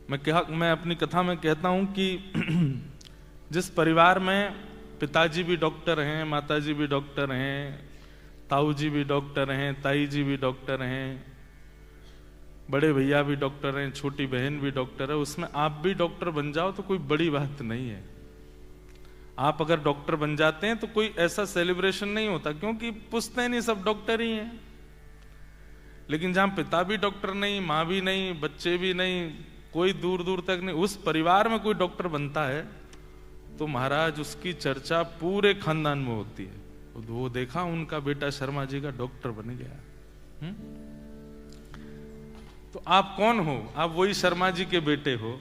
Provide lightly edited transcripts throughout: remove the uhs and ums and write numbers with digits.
मैं अपनी कथा में कहता हूं कि जिस परिवार में पिताजी भी डॉक्टर हैं, माताजी भी डॉक्टर हैं, ताऊ जी भी डॉक्टर हैं, ताई जी भी डॉक्टर हैं, बड़े भैया भी डॉक्टर हैं, छोटी बहन भी डॉक्टर है, उसमें आप भी डॉक्टर बन जाओ तो कोई बड़ी बात नहीं है। आप अगर डॉक्टर बन जाते हैं तो कोई ऐसा सेलिब्रेशन नहीं होता, क्योंकि पूछते नहीं, सब डॉक्टर ही हैं। लेकिन जहां पिता भी डॉक्टर नहीं, मां भी नहीं, बच्चे भी नहीं, कोई दूर दूर तक नहीं, उस परिवार में कोई डॉक्टर बनता है तो महाराज उसकी चर्चा पूरे खानदान में होती है। वो देखा उनका बेटा शर्मा जी का डॉक्टर बन गया। तो आप कौन हो? आप वही शर्मा जी के बेटे हो।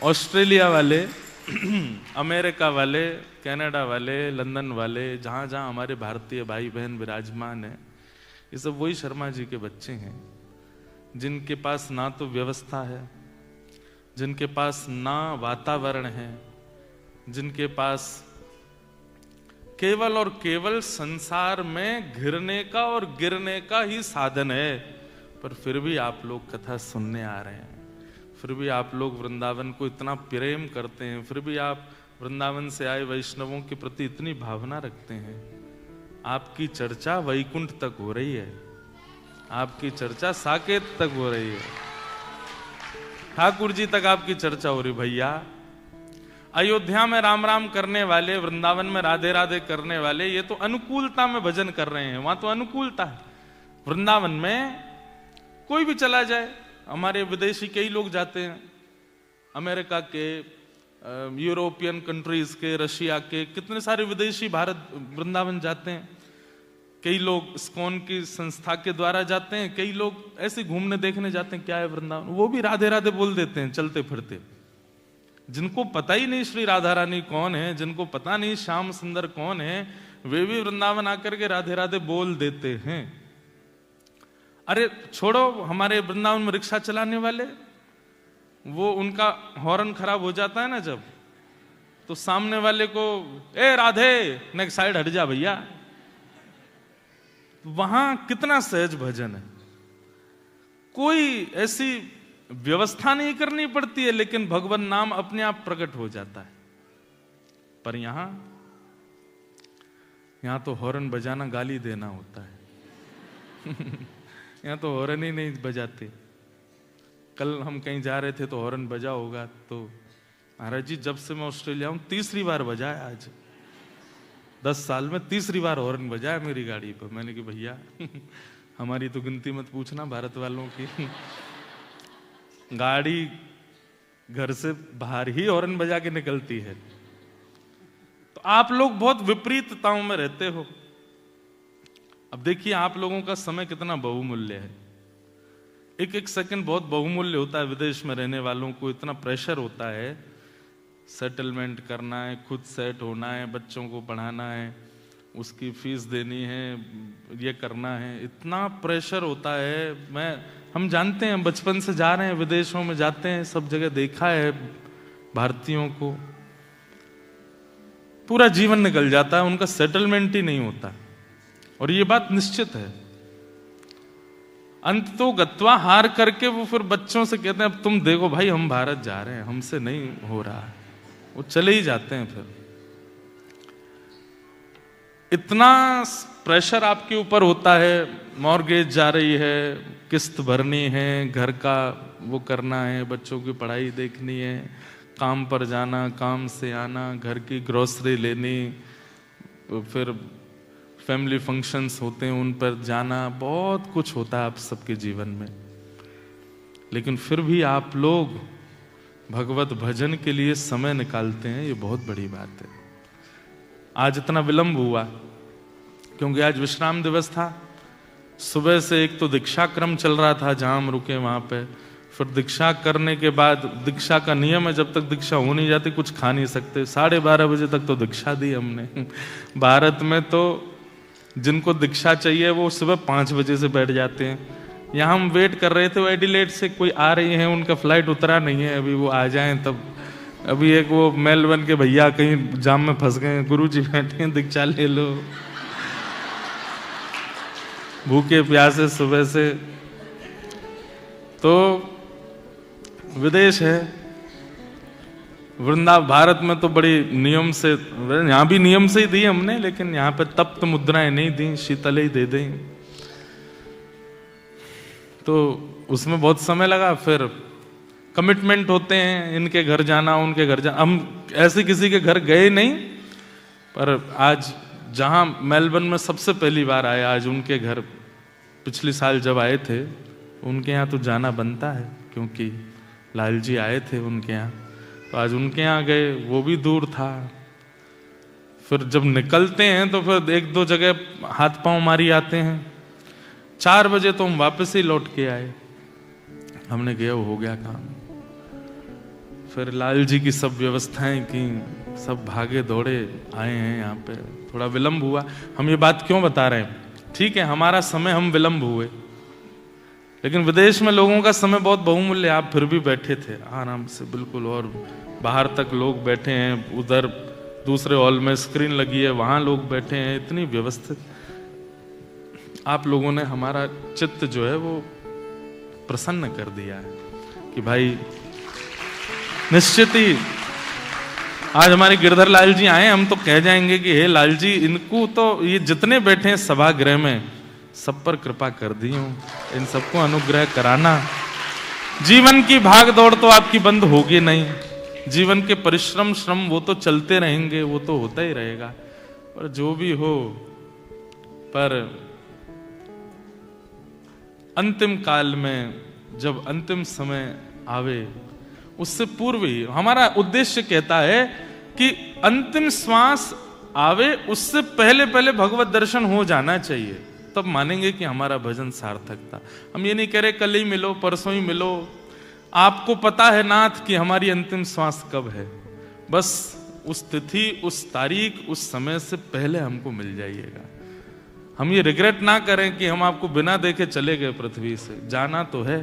ऑस्ट्रेलिया वाले, अमेरिका वाले, कनाडा वाले, लंदन वाले, जहां जहां हमारे भारतीय भाई बहन विराजमान हैं, ये सब वही शर्मा जी के बच्चे हैं, जिनके पास ना तो व्यवस्था है, जिनके पास ना वातावरण है, जिनके पास केवल और केवल संसार में घिरने का और गिरने का ही साधन है। पर फिर भी आप लोग कथा सुनने आ रहे हैं, फिर भी आप लोग वृंदावन को इतना प्रेम करते हैं, फिर भी आप वृंदावन से आए वैष्णवों के प्रति इतनी भावना रखते हैं। आपकी चर्चा वैकुंठ तक हो रही है, आपकी चर्चा साकेत तक हो रही है, ठाकुर जी तक आपकी चर्चा हो रही। भैया, अयोध्या में राम राम करने वाले, वृंदावन में राधे राधे करने वाले, ये तो अनुकूलता में भजन कर रहे हैं। वहां तो अनुकूलता है। वृंदावन में कोई भी चला जाए, हमारे विदेशी कई लोग जाते हैं, अमेरिका के, यूरोपियन कंट्रीज के, रशिया के, कितने सारे विदेशी भारत वृंदावन जाते हैं। कई लोग इस्कॉन की संस्था के द्वारा जाते हैं, कई लोग ऐसे घूमने देखने जाते हैं क्या है वृंदावन, वो भी राधे राधे बोल देते हैं चलते फिरते। जिनको पता ही नहीं श्री राधा रानी कौन है, जिनको पता नहीं श्याम सुंदर कौन है, वे भी वृंदावन आकर के राधे राधे बोल देते हैं। अरे छोड़ो, हमारे वृंदावन में रिक्शा चलाने वाले, वो उनका हॉर्न खराब हो जाता है ना जब, तो सामने वाले को, ए राधे, नेक्स्ट साइड हट जा भैया। वहां कितना सहज भजन है, कोई ऐसी व्यवस्था नहीं करनी पड़ती है, लेकिन भगवान नाम अपने आप प्रकट हो जाता है। पर यहां तो हॉर्न बजाना गाली देना होता है। यहां तो हॉर्न ही नहीं बजाते। कल हम कहीं जा रहे थे तो हॉर्न बजा होगा, तो महाराज जी जब से मैं ऑस्ट्रेलिया हूं तीसरी बार बजाया, आज 10 साल में तीसरी बार हॉर्न बजाया मेरी गाड़ी पर। मैंने कहा भैया हमारी तो गिनती मत पूछना, भारत वालों की गाड़ी घर से बाहर ही हॉर्न बजा के निकलती है। तो आप लोग बहुत विपरीतताओं में रहते हो। अब देखिए आप लोगों का समय कितना बहुमूल्य है, एक एक सेकंड बहुत बहुमूल्य होता है। विदेश में रहने वालों को इतना प्रेशर होता है, सेटलमेंट करना है, खुद सेट होना है, बच्चों को पढ़ाना है, उसकी फीस देनी है, ये करना है, इतना प्रेशर होता है। हम जानते हैं, बचपन से जा रहे हैं, विदेशों में जाते हैं, सब जगह देखा है भारतीयों को, पूरा जीवन निकल जाता है, उनका सेटलमेंट ही नहीं होता। और ये बात निश्चित है, अंत तो गत्वा हार करके वो फिर बच्चों से कहते हैं अब तुम देखो भाई हम भारत जा रहे हैं, हमसे नहीं हो रहा है, वो चले ही जाते हैं। फिर इतना प्रेशर आपके ऊपर होता है, मॉर्गेज जा रही है, किस्त भरनी है, घर का वो करना है, बच्चों की पढ़ाई देखनी है, काम पर जाना, काम से आना, घर की ग्रोसरी लेनी, फिर फैमिली फंक्शंस होते हैं उन पर जाना, बहुत कुछ होता है आप सबके जीवन में। लेकिन फिर भी आप लोग भगवत भजन के लिए समय निकालते हैं, ये बहुत बड़ी बात है। आज इतना विलंब हुआ क्योंकि आज विश्राम दिवस था। सुबह से एक तो दीक्षा क्रम चल रहा था, जहां हम रुके वहां पे, फिर दीक्षा करने के बाद, दीक्षा का नियम है जब तक दीक्षा हो नहीं जाती कुछ खा नहीं सकते, 12:30 बजे तक तो दीक्षा दी हमने। भारत में तो जिनको दीक्षा चाहिए वो सुबह 5 बजे से बैठ जाते हैं। यहाँ हम वेट कर रहे थे, वो एडिलेड से कोई आ रही है, उनका फ्लाइट उतरा नहीं है अभी, वो आ जाएं तब। अभी एक वो मेलबर्न के भैया कहीं जाम में फंस गए, गुरुजी बैठे हैं, दीक्षा ले लो। भूखे प्यासे सुबह से तो विदेश है, वृंदावन भारत में तो बड़ी नियम से, यहाँ भी नियम से ही दी हमने, लेकिन यहाँ पे तप्त मुद्राएं नहीं दी, शीतल ही दे दी। तो उसमें बहुत समय लगा। फिर कमिटमेंट होते हैं, इनके घर जाना, उनके घर जाना। हम ऐसे किसी के घर गए नहीं, पर आज जहां मेलबर्न में सबसे पहली बार आए, आज उनके घर पिछले साल जब आए थे, उनके यहाँ तो जाना बनता है, क्योंकि लाल जी आए थे उनके यहाँ। तो आज उनके यहाँ गए, वो भी दूर था। फिर जब निकलते हैं तो फिर एक दो जगह हाथ पांव मारी आते हैं। 4 बजे तो हम वापस ही लौट के आए। हमने कहा हो गया काम। फिर लाल जी की सब व्यवस्थाएं की, सब भागे दौड़े आए हैं यहाँ पे। थोड़ा विलंब हुआ। हम ये बात क्यों बता रहे हैं? ठीक है, हमारा समय हम विलंब हुए, लेकिन विदेश में लोगों का समय बहुत बहुमूल्य। आप फिर भी बैठे थे आराम से, बिल्कुल। और बाहर तक लोग बैठे हैं, उधर दूसरे हॉल में स्क्रीन लगी है, वहां लोग बैठे हैं, इतनी व्यवस्थित। आप लोगों ने हमारा चित्त जो है वो प्रसन्न कर दिया है कि भाई निश्चित ही आज हमारे गिरधर लाल जी आए, हम तो कह जाएंगे कि हे लाल जी, इनको तो ये जितने बैठे हैं सभागृह में, सब पर कृपा कर दी हो, इन सबको अनुग्रह कराना। जीवन की भाग दौड़ तो आपकी बंद होगी नहीं, जीवन के परिश्रम श्रम वो तो चलते रहेंगे, वो तो होता ही रहेगा। पर जो भी हो, पर अंतिम काल में जब अंतिम समय आवे, उससे पूर्व ही हमारा उद्देश्य कहता है कि अंतिम श्वास आवे उससे पहले पहले भगवत दर्शन हो जाना चाहिए, तब मानेंगे कि हमारा भजन सार्थक था। हम ये नहीं कह रहे कल ही मिलो, परसों ही मिलो। आपको पता है नाथ कि हमारी अंतिम श्वास कब है, बस उस तिथि, उस तारीख, उस समय से पहले हमको मिल जाइएगा। हम ये रिग्रेट ना करें कि हम आपको बिना देखे चले गए पृथ्वी से। जाना तो है,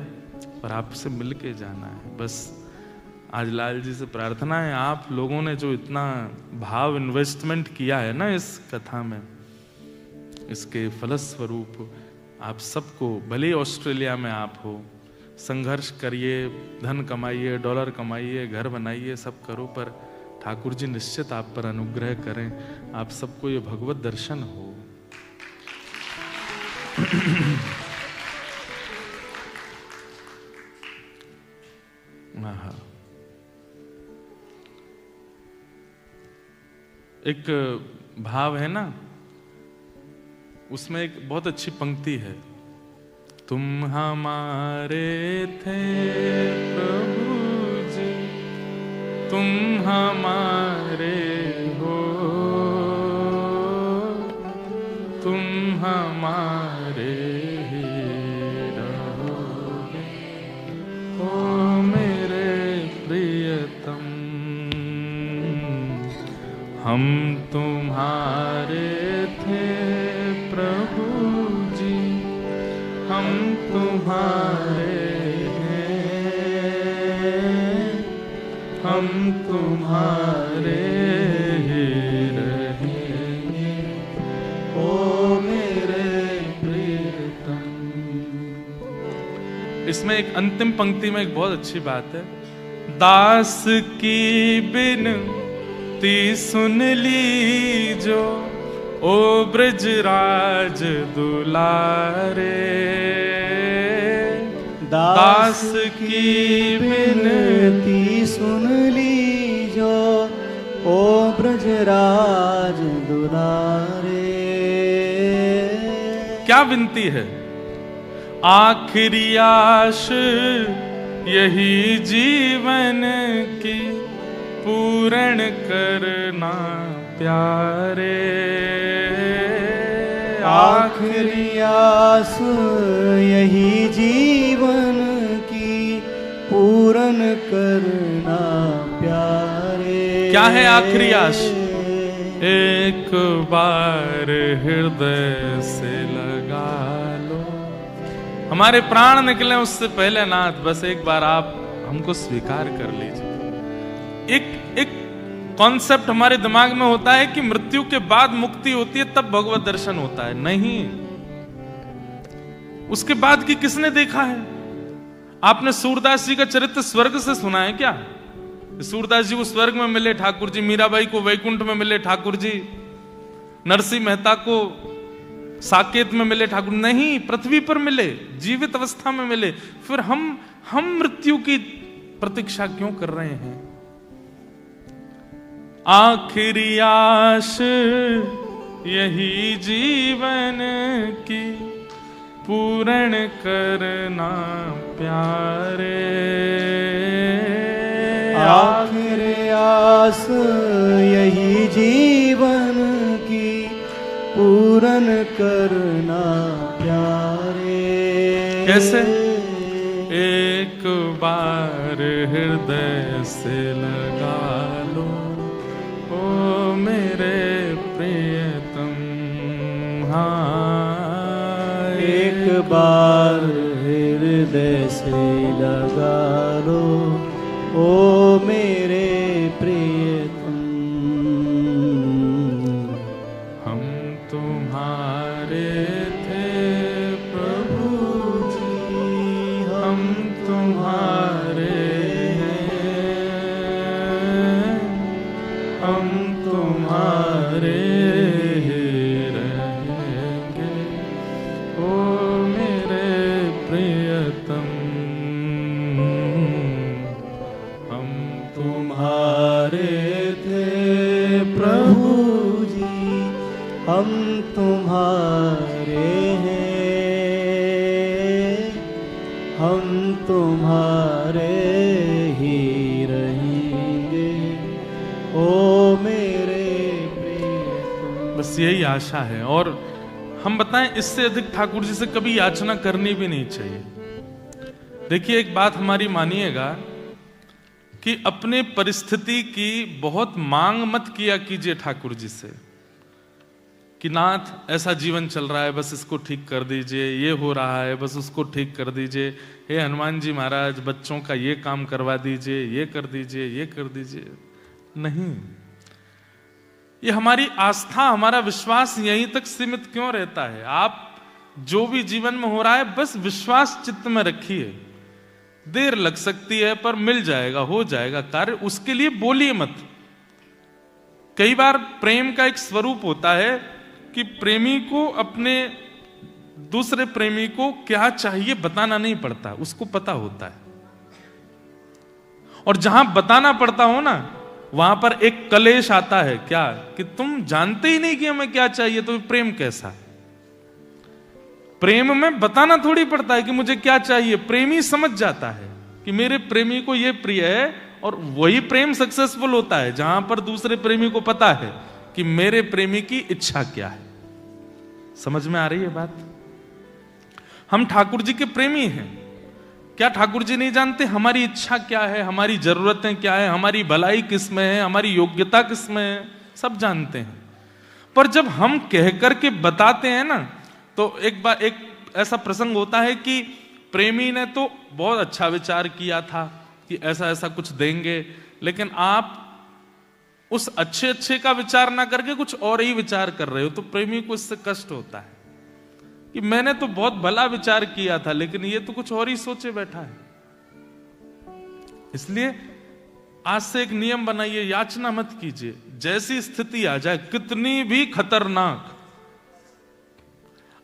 पर आपसे मिलके जाना है। बस आज लाल जी से प्रार्थना है, आप लोगों ने जो इतना भाव इन्वेस्टमेंट किया है ना इस कथा में, इसके फलस्वरूप आप सबको, भले ऑस्ट्रेलिया में आप हो, संघर्ष करिए, धन कमाइए, डॉलर कमाइए, घर बनाइए, सब करो, पर ठाकुर जी निश्चित आप पर अनुग्रह करें, आप सबको ये भगवत दर्शन हो। एक भाव है ना, उसमें एक बहुत अच्छी पंक्ति है, तुम हमारे थे प्रभु जी, तुम हमारे हो, तुम हमारे ही रहोगे, ओ मेरे प्रियतम। हम तुम्हारे थे प्रभु जी, हम तुम्हारे हैं, हम तुम्हारे ही रहेंगे, ओ मेरे प्रियतम। इसमें एक अंतिम पंक्ति में एक बहुत अच्छी बात है, दास की बिनती सुन लीजो, ओ ब्रजराज दुलारे। दास की बिनती सुन लीजो, ओ ब्रजराज दुलारे। क्या विनती है? आखिरी आश यही जीवन की, पूर्ण करना प्यारे। आखिरी आस यही जीवन की, पूर्ण करना प्यारे। क्या है आखिरी आस? एक बार हृदय से लगा लो, हमारे प्राण निकले उससे पहले नाथ, बस एक बार आप हमको स्वीकार कर लीजिए। एक कॉन्सेप्ट हमारे दिमाग में होता है कि मृत्यु के बाद मुक्ति होती है, तब भगवत दर्शन होता है। नहीं, उसके बाद की किसने देखा है? आपने सूरदास जी का चरित्र स्वर्ग से सुना है क्या? सूरदास जी को स्वर्ग में मिले ठाकुर जी, मीराबाई को वैकुंठ में मिले ठाकुर जी, नरसिंह मेहता को साकेत में मिले ठाकुर? नहीं, पृथ्वी पर मिले, जीवित अवस्था में मिले। फिर हम मृत्यु की प्रतीक्षा क्यों कर रहे हैं? आखिरी आश यही जीवन की, पूर्ण करना प्यारे। आखिरी आस यही जीवन की, पूर्ण करना प्यारे। कैसे? एक बार हृदय से लगा लो, ओ मेरे प्रियतम। हाँ, एक बार हृदय से लगा लो, ओ मेरे प्रियतम। हम तुम्हारे थे प्रभु जी, हम तुम्हारे हैं, हम तुम्हारे रहेंगे, ओ मेरे प्रियतम। हम तुम्हारे थे प्रभु जी, हम तुम्हारे हैं, हम तुम्हारे ही रहेंगे, ओ मेरे प्रियतम। बस यही आशा है। और हम बताएं, इससे अधिक ठाकुर जी से कभी याचना करनी भी नहीं चाहिए। देखिए, एक बात हमारी मानिएगा कि अपने परिस्थिति की बहुत मांग मत किया कीजिए ठाकुर जी से कि नाथ ऐसा जीवन चल रहा है, बस इसको ठीक कर दीजिए, ये हो रहा है, बस उसको ठीक कर दीजिए, हे हनुमान जी महाराज बच्चों का ये काम करवा दीजिए, ये कर दीजिए, ये कर दीजिए। नहीं, ये हमारी आस्था, हमारा विश्वास यहीं तक सीमित क्यों रहता है? आप जो भी जीवन में हो रहा है बस विश्वास चित्त में रखिए। देर लग सकती है पर मिल जाएगा, हो जाएगा कार्य, उसके लिए बोलिए मत। कई बार प्रेम का एक स्वरूप होता है कि प्रेमी को अपने दूसरे प्रेमी को क्या चाहिए बताना नहीं पड़ता, उसको पता होता है। और जहां बताना पड़ता हो ना, वहां पर एक कलेश आता है, क्या कि तुम जानते ही नहीं कि हमें क्या चाहिए, तो प्रेम कैसा? प्रेम में बताना थोड़ी पड़ता है कि मुझे क्या चाहिए, प्रेमी समझ जाता है कि मेरे प्रेमी को यह प्रिय है। और वही प्रेम सक्सेसफुल होता है जहां पर दूसरे प्रेमी को पता है कि मेरे प्रेमी की इच्छा क्या है। समझ में आ रही है बात? हम ठाकुर जी के प्रेमी हैं, क्या ठाकुर जी नहीं जानते हमारी इच्छा क्या है, हमारी जरूरतें क्या है, हमारी भलाई किस में है, हमारी योग्यता किस में है? सब जानते हैं। पर जब हम कह करके बताते हैं ना, तो एक ऐसा प्रसंग होता है कि प्रेमी ने तो बहुत अच्छा विचार किया था कि ऐसा ऐसा कुछ देंगे, लेकिन आप उस अच्छे का विचार ना करके कुछ और ही विचार कर रहे हो, तो प्रेमी को इससे कष्ट होता है कि मैंने तो बहुत भला विचार किया था, लेकिन ये तो कुछ और ही सोचे बैठा है। इसलिए आज से एक नियम बनाइए, याचना मत कीजिए। जैसी स्थिति आ जाए, कितनी भी खतरनाक,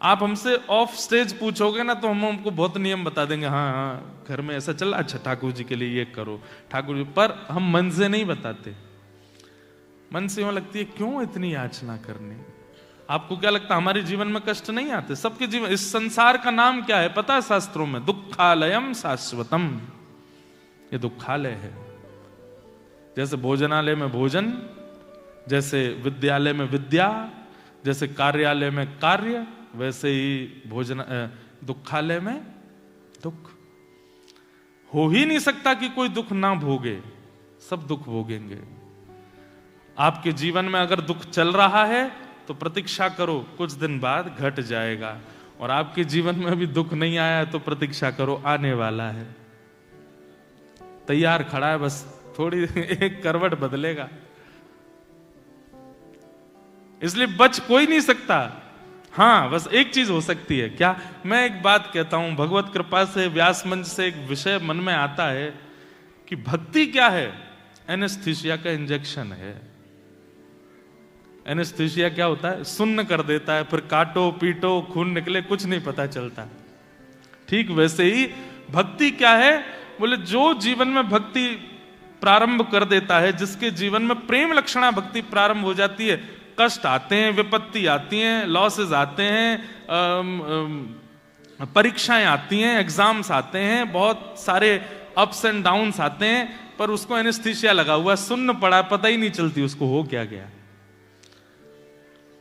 आप हमसे ऑफ स्टेज पूछोगे ना तो हम हमको बहुत नियम बता देंगे। हाँ, घर में ऐसा चल, अच्छा ठाकुर जी के लिए ये करो, ठाकुर जी। पर हम मन से नहीं बताते। मन से यूं लगती है क्यों इतनी याचना करनी। आपको क्या लगता है हमारे जीवन में कष्ट नहीं आते? सबके जीवन, इस संसार का नाम क्या है पता है शास्त्रों में? दुखालयम शाश्वतम। ये दुखालय है। जैसे भोजनालय में भोजन, जैसे विद्यालय में विद्या, जैसे कार्यालय में कार्य, वैसे ही दुखालय में दुख। हो ही नहीं सकता कि कोई दुख ना भोगे, सब दुख भोगेंगे। आपके जीवन में अगर दुख चल रहा है तो प्रतीक्षा करो, कुछ दिन बाद घट जाएगा। और आपके जीवन में अभी दुख नहीं आया तो प्रतीक्षा करो, आने वाला है, तैयार खड़ा है, बस थोड़ी एक करवट बदलेगा। इसलिए बच कोई नहीं सकता। हाँ, बस एक चीज हो सकती है क्या, मैं एक बात कहता हूं, भगवत कृपा से व्यास मंच से एक विषय मन में आता है कि भक्ति क्या है? एनेस्थीसिया का इंजेक्शन है। एनेस्थीसिया क्या होता है? सुन्न कर देता है, फिर काटो पीटो खून निकले कुछ नहीं पता चलता। ठीक वैसे ही भक्ति क्या है? बोले जो जीवन में भक्ति प्रारंभ कर देता है, जिसके जीवन में प्रेम लक्षणा भक्ति प्रारंभ हो जाती है, कष्ट आते हैं, विपत्ति आती हैं, लॉसेस आते हैं, परीक्षाएं आती हैं, एग्जाम्स आते हैं, बहुत सारे अप्स एंड डाउन्स आते हैं, पर उसको एनेस्थीसिया लगा हुआ, सुन्न पड़ा, पता ही नहीं चलती उसको हो क्या गया।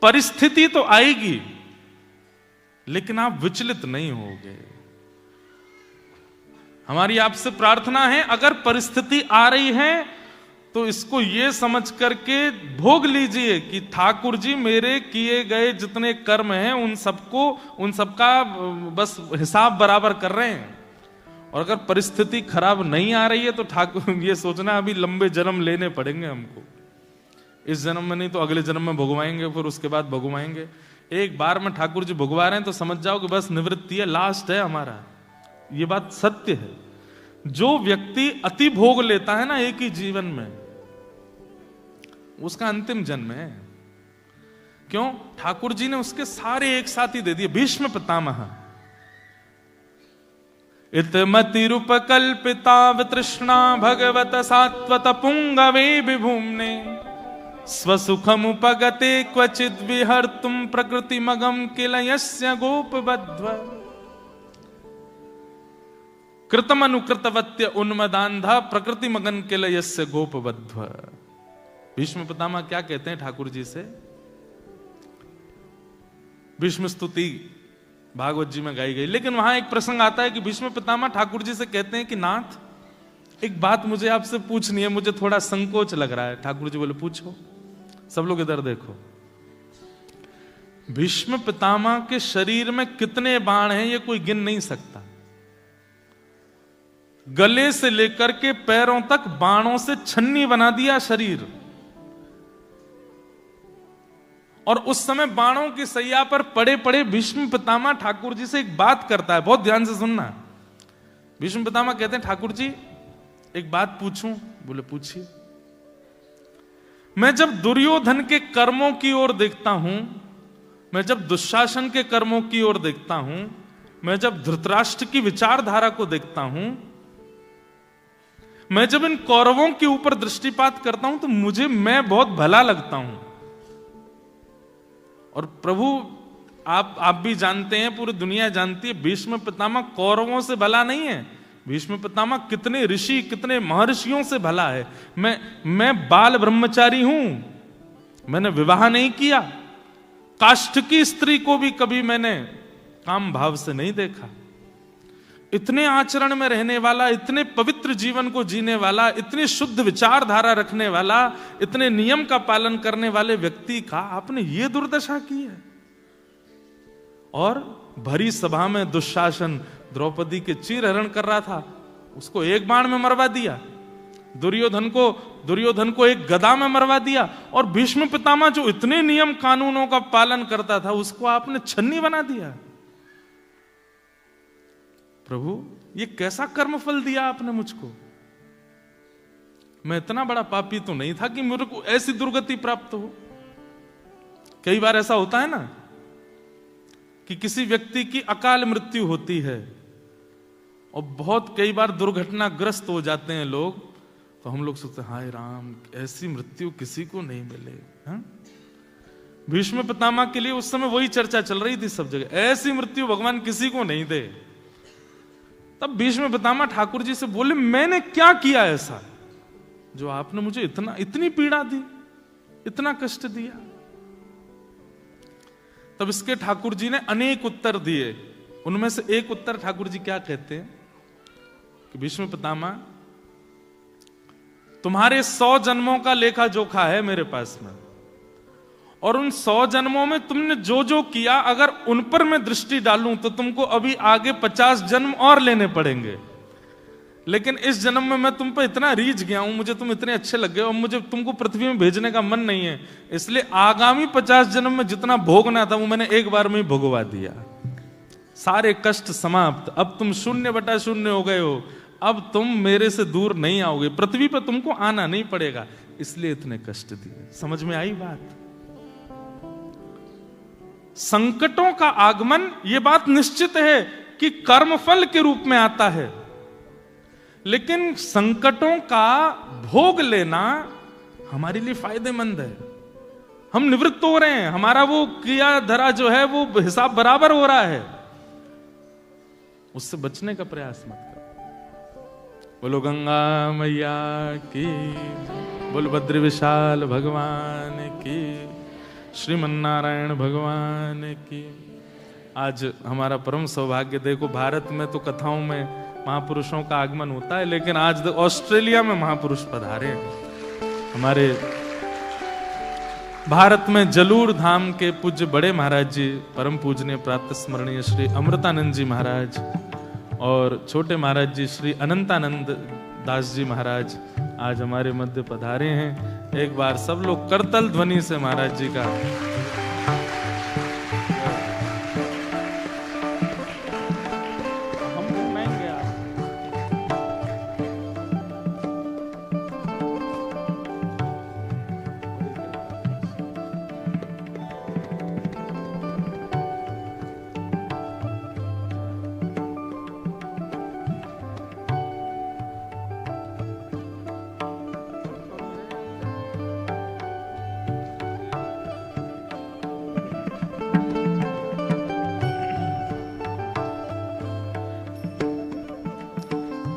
परिस्थिति तो आएगी लेकिन आप विचलित नहीं होगे। हमारी आपसे प्रार्थना है, अगर परिस्थिति आ रही है तो इसको ये समझ करके भोग लीजिए कि ठाकुर जी मेरे किए गए जितने कर्म हैं उन सबका बस हिसाब बराबर कर रहे हैं। और अगर परिस्थिति खराब नहीं आ रही है तो ठाकुर ये सोचना अभी लंबे जन्म लेने पड़ेंगे हमको, इस जन्म में नहीं तो अगले जन्म में भुगवाएंगे, फिर उसके बाद भुगवाएंगे। एक बार में ठाकुर जी भुगवा रहे हैं तो समझ जाओ कि बस निवृत्ति है, लास्ट है हमारा। ये बात सत्य है। जो व्यक्ति अति भोग लेता है ना एक ही जीवन में, उसका अंतिम जन्म है। क्यों? ठाकुर जी ने उसके सारे एक साथ ही दे दिए। भीष्म पितामह इतमतिरुपकल्पिता वितृष्णा भगवत सात्वत पुंगवे विभूम्ने स्वसुखमुपगते क्वचिद् विहर्तुं प्रकृतिमगं किल यस्य गोपबद्ध्व कृतमनुकृतवत्य उन्मदान्धा प्रकृतिमगं किल यस्य गोपबद्ध्व। भीष्म पितामह क्या कहते हैं ठाकुर जी से? भीष्म स्तुति भागवत जी में गाई गई, लेकिन वहां एक प्रसंग आता है कि भीष्म पितामह ठाकुर जी से कहते हैं कि नाथ, एक बात मुझे आपसे पूछनी है, मुझे थोड़ा संकोच लग रहा है। ठाकुर जी बोले पूछो। सब लोग इधर देखो। भीष्म पितामह के शरीर में कितने बाण हैं ये कोई गिन नहीं सकता। गले से लेकर के पैरों तक बाणों से छन्नी बना दिया शरीर। और उस समय बाणों की सैया पर पड़े पड़े भीष्म पितामह ठाकुर जी से एक बात करता है, बहुत ध्यान से सुनना। भीष्म पितामह कहते हैं ठाकुर जी एक बात पूछूं? बोले पूछिए। मैं जब दुर्योधन के कर्मों की ओर देखता हूं, मैं जब दुशासन के कर्मों की ओर देखता हूं, मैं जब धृतराष्ट्र की विचारधारा को देखता हूं, मैं जब इन कौरवों के ऊपर दृष्टिपात करता हूं तो मुझे मैं बहुत भला लगता हूं। और प्रभु आप भी जानते हैं, पूरी दुनिया जानती है, भीष्म पितामह कौरवों से भला नहीं है। भीष्म पितामह कितने ऋषि, कितने महर्षियों से भला है। मैं बाल ब्रह्मचारी हूं, मैंने विवाह नहीं किया, काष्ठ की स्त्री को भी कभी मैंने काम भाव से नहीं देखा। इतने आचरण में रहने वाला, इतने पवित्र जीवन को जीने वाला, इतने शुद्ध विचारधारा रखने वाला, इतने नियम का पालन करने वाले व्यक्ति का आपने ये दुर्दशा की है। और भरी सभा में दुशासन द्रौपदी के चीरहरण कर रहा था, उसको एक बाण में मरवा दिया। दुर्योधन को एक गदा में मरवा दिया। और भीष्म पितामह जो इतने नियम कानूनों का पालन करता था, उसको आपने छन्नी बना दिया। प्रभु ये कैसा कर्मफल दिया आपने मुझको? मैं इतना बड़ा पापी तो नहीं था कि मेरे को ऐसी दुर्गति प्राप्त हो। कई बार ऐसा होता है ना कि किसी व्यक्ति की अकाल मृत्यु होती है और बहुत कई बार दुर्घटनाग्रस्त हो जाते हैं लोग, तो हम लोग सोचते हैं हाय राम, ऐसी मृत्यु किसी को नहीं मिले। हाँ? भीष्म पितामह के लिए उस समय वही चर्चा चल रही थी सब जगह, ऐसी मृत्यु भगवान किसी को नहीं दे। तब भीष्म पितामह ठाकुर जी से बोले मैंने क्या किया ऐसा जो आपने मुझे इतनी पीड़ा दी, इतना कष्ट दिया? तब इसके ठाकुर जी ने अनेक उत्तर दिए। उनमें से एक उत्तर ठाकुर जी क्या कहते हैं कि भीष्म पितामह तुम्हारे 100 जन्मों का लेखा जोखा है मेरे पास में, और उन 100 जन्मों में तुमने जो जो किया अगर उन पर मैं दृष्टि डालूं तो तुमको अभी आगे 50 जन्म और लेने पड़ेंगे। लेकिन इस जन्म में मैं तुम पे इतना रीझ गया हूं, मुझे तुम इतने अच्छे लग गए और मुझे तुमको पृथ्वी में भेजने का मन नहीं है, इसलिए आगामी 50 जन्म में जितना भोगना था वो मैंने एक बार में ही भोगवा दिया। सारे कष्ट समाप्त, अब तुम 0/0 हो गए हो, अब तुम मेरे से दूर नहीं आओगे, पृथ्वी पर तुमको आना नहीं पड़ेगा, इसलिए इतने कष्ट दिए। समझ में आई बात? संकटों का आगमन, ये बात निश्चित है कि कर्मफल के रूप में आता है, लेकिन संकटों का भोग लेना हमारे लिए फायदेमंद है। हम निवृत्त हो रहे हैं, हमारा वो किया धरा जो है वो हिसाब बराबर हो रहा है, उससे बचने का प्रयास मत करो। बोलो गंगा मैया की, बोलो बद्री विशाल भगवान की, श्रीमन्नारायण भगवान की। आज हमारा परम सौभाग्य, देखो भारत में तो कथाओं में महापुरुषों का आगमन होता है, लेकिन आज ऑस्ट्रेलिया में महापुरुष पधारे हैं। हमारे भारत में जलूर धाम के पूज्य बड़े महाराज जी, परम पूजनीय प्रातः स्मरणीय श्री अमृतानंद जी महाराज, और छोटे महाराज जी श्री अनंतानंद दास जी महाराज आज हमारे मध्य पधारे हैं। एक बार सब लोग करतल ध्वनि से महाराज जी का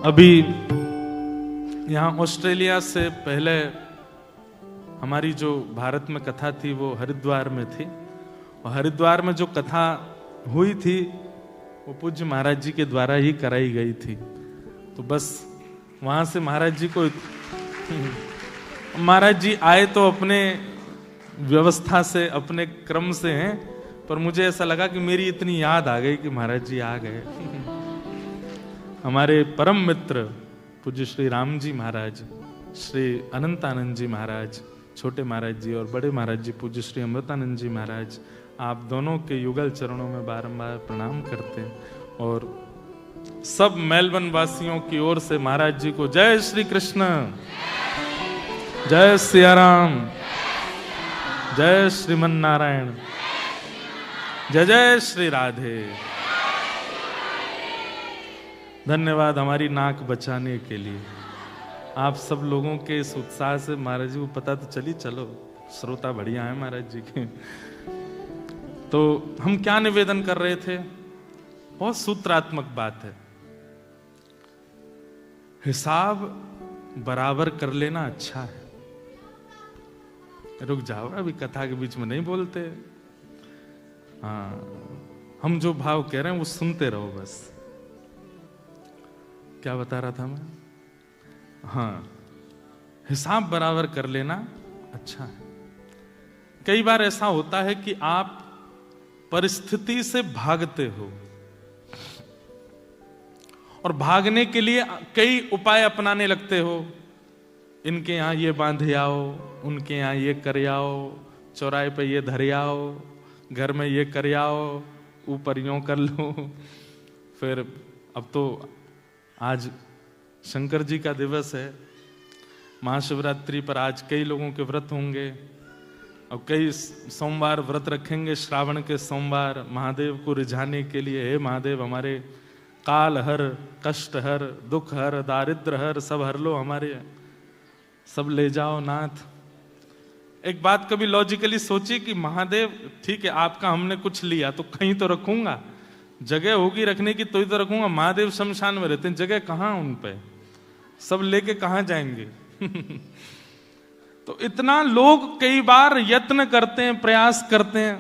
अभी यहाँ ऑस्ट्रेलिया से पहले हमारी जो भारत में कथा थी वो हरिद्वार में थी, और हरिद्वार में जो कथा हुई थी वो पूज्य महाराज जी के द्वारा ही कराई गई थी। तो बस वहां से महाराज जी को महाराज जी आए तो अपने व्यवस्था से, अपने क्रम से हैं, पर मुझे ऐसा लगा कि मेरी इतनी याद आ गई कि महाराज जी आ गए। हमारे परम मित्र पूज्य श्री राम जी महाराज, श्री अनंतानंद जी महाराज, छोटे महाराज जी, और बड़े महाराज जी पूज्य श्री अमृतानंद जी महाराज, आप दोनों के युगल चरणों में बारंबार प्रणाम करते हैं। और सब मेलबर्न वासियों की ओर से महाराज जी को जय श्री कृष्ण, जय सिया राम, जय श्रीमन नारायण, जय जय श्री राधे। धन्यवाद हमारी नाक बचाने के लिए। आप सब लोगों के इस उत्साह से महाराज जी को पता तो चली, चलो श्रोता बढ़िया है महाराज जी के। तो हम क्या निवेदन कर रहे थे, बहुत सूत्रात्मक बात है। हिसाब बराबर कर लेना अच्छा है। रुक जाओ, अभी कथा के बीच में नहीं बोलते। हाँ, हम जो भाव कह रहे हैं वो सुनते रहो बस। क्या बता रहा था मैं? हाँ, हिसाब बराबर कर लेना अच्छा है। कई बार ऐसा होता है कि आप परिस्थिति से भागते हो और भागने के लिए कई उपाय अपनाने लगते हो। इनके यहां ये बांधे आओ, उनके यहां ये कर आओ, चौराहे पे ये धर आओ, घर में ये कर आओ, ऊपर यूं कर लो। फिर अब तो आज शंकर जी का दिवस है, महाशिवरात्रि पर आज कई लोगों के व्रत होंगे और कई सोमवार व्रत रखेंगे, श्रावण के सोमवार, महादेव को रिझाने के लिए। हे महादेव, हमारे काल हर, कष्ट हर, दुख हर, दारिद्र हर, सब हर लो, हमारे सब ले जाओ नाथ। एक बात कभी लॉजिकली सोची कि महादेव ठीक है, आपका हमने कुछ लिया तो कहीं तो रखूंगा, जगह होगी रखने की तो ही तो रखूंगा। महादेव शमशान में रहते हैं, जगह कहां उन पे, सब लेके कहां जाएंगे। तो इतना लोग कई बार यत्न करते हैं, प्रयास करते हैं।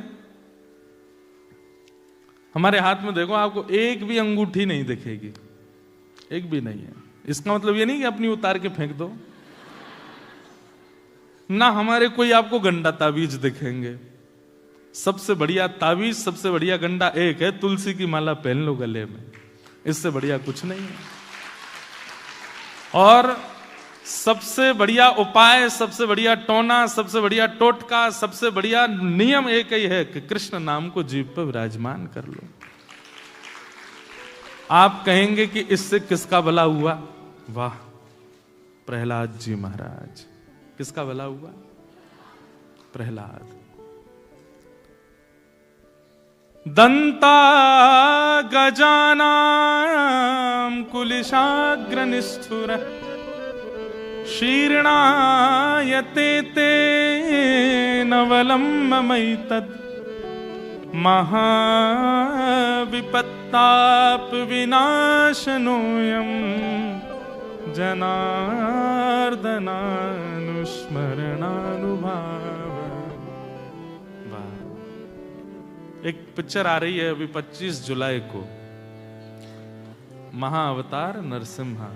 हमारे हाथ में देखो, आपको एक भी अंगूठी नहीं दिखेगी, एक भी नहीं है। इसका मतलब ये नहीं कि अपनी उतार के फेंक दो ना, हमारे कोई आपको गंडा ताबीज दिखेंगे। सबसे बढ़िया ताबीज, सबसे बढ़िया गंडा एक है, तुलसी की माला पहन लो गले में, इससे बढ़िया कुछ नहीं है। और सबसे बढ़िया उपाय, सबसे बढ़िया टोना, सबसे बढ़िया टोटका, सबसे बढ़िया नियम एक ही है कि कृष्ण नाम को जीभ पर विराजमान कर लो। आप कहेंगे कि इससे किसका भला हुआ? वाह, प्रहलाद जी महाराज। किसका भला हुआ? प्रहलाद। दंता गजानां कुलिशाग्र निष्ठुर शीर्णायते ते नवलम्बमैतत् महाविपत्ताप विनाशनोऽयं जनार्दनानुस्मरणानुभाव। वाह। एक पिक्चर आ रही है अभी 25 जुलाई को, महाअवतार नरसिम्हा,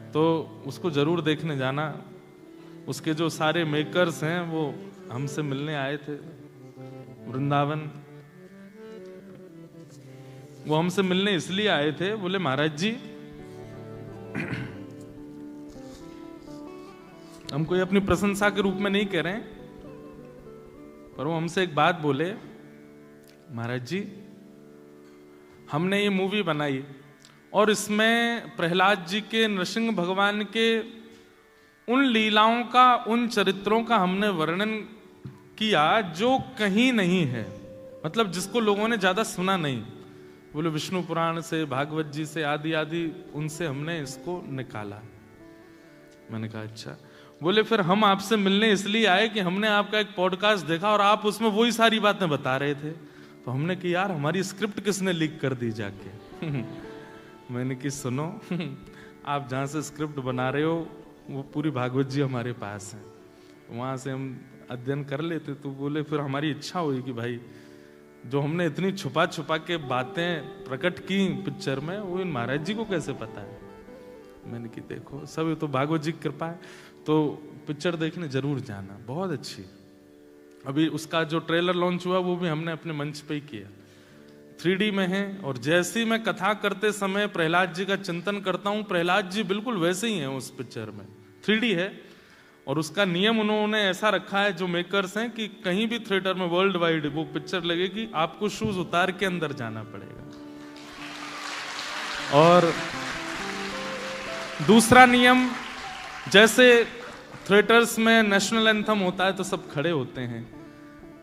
तो उसको जरूर देखने जाना। उसके जो सारे मेकर्स हैं वो हमसे मिलने आए थे वृंदावन। वो हमसे मिलने इसलिए आए थे, बोले महाराज जी हम कोई अपनी प्रशंसा के रूप में नहीं कह रहे हैं, पर वो हमसे एक बात बोले, महाराज जी हमने ये मूवी बनाई और इसमें प्रहलाद जी के, नृसिंह भगवान के उन लीलाओं का, उन चरित्रों का हमने वर्णन किया जो कहीं नहीं है, मतलब जिसको लोगों ने ज्यादा सुना नहीं। बोले विष्णु पुराण से, भागवत जी से, आदि आदि उनसे हमने इसको निकाला। मैंने कहा अच्छा। बोले फिर हम आपसे मिलने इसलिए आए कि हमने आपका एक पॉडकास्ट देखा और आप उसमें वही सारी बातें बता रहे थे, तो हमने कि यार हमारी स्क्रिप्ट किसने लीक कर दी जाके। मैंने कि सुनो आप जहां से स्क्रिप्ट बना रहे हो वो पूरी भागवत जी हमारे पास है, वहां से हम अध्ययन कर लेते। तो बोले फिर हमारी इच्छा हुई कि भाई जो हमने इतनी छुपा छुपा के बातें प्रकट की पिक्चर में, वो इन महाराज जी को कैसे पता है। मैंने कि देखो सब तो भागवत जी की कृपा है, तो पिक्चर देखने जरूर जाना, बहुत अच्छी। अभी उसका जो ट्रेलर लॉन्च हुआ वो भी हमने अपने मंच पे ही किया, 3D में है। और जैसी मैं कथा करते समय प्रहलाद जी का चिंतन करता हूं, प्रहलाद जी बिल्कुल वैसे ही हैं उस पिक्चर में, 3D है। और उसका नियम उन्होंने ऐसा रखा है जो मेकर्स हैं कि कहीं भी थिएटर में वर्ल्ड वाइड वो पिक्चर लगेगी, आपको शूज उतार के अंदर जाना पड़ेगा। और दूसरा नियम, जैसे थिएटर्स में नेशनल एंथम होता है तो सब खड़े होते हैं,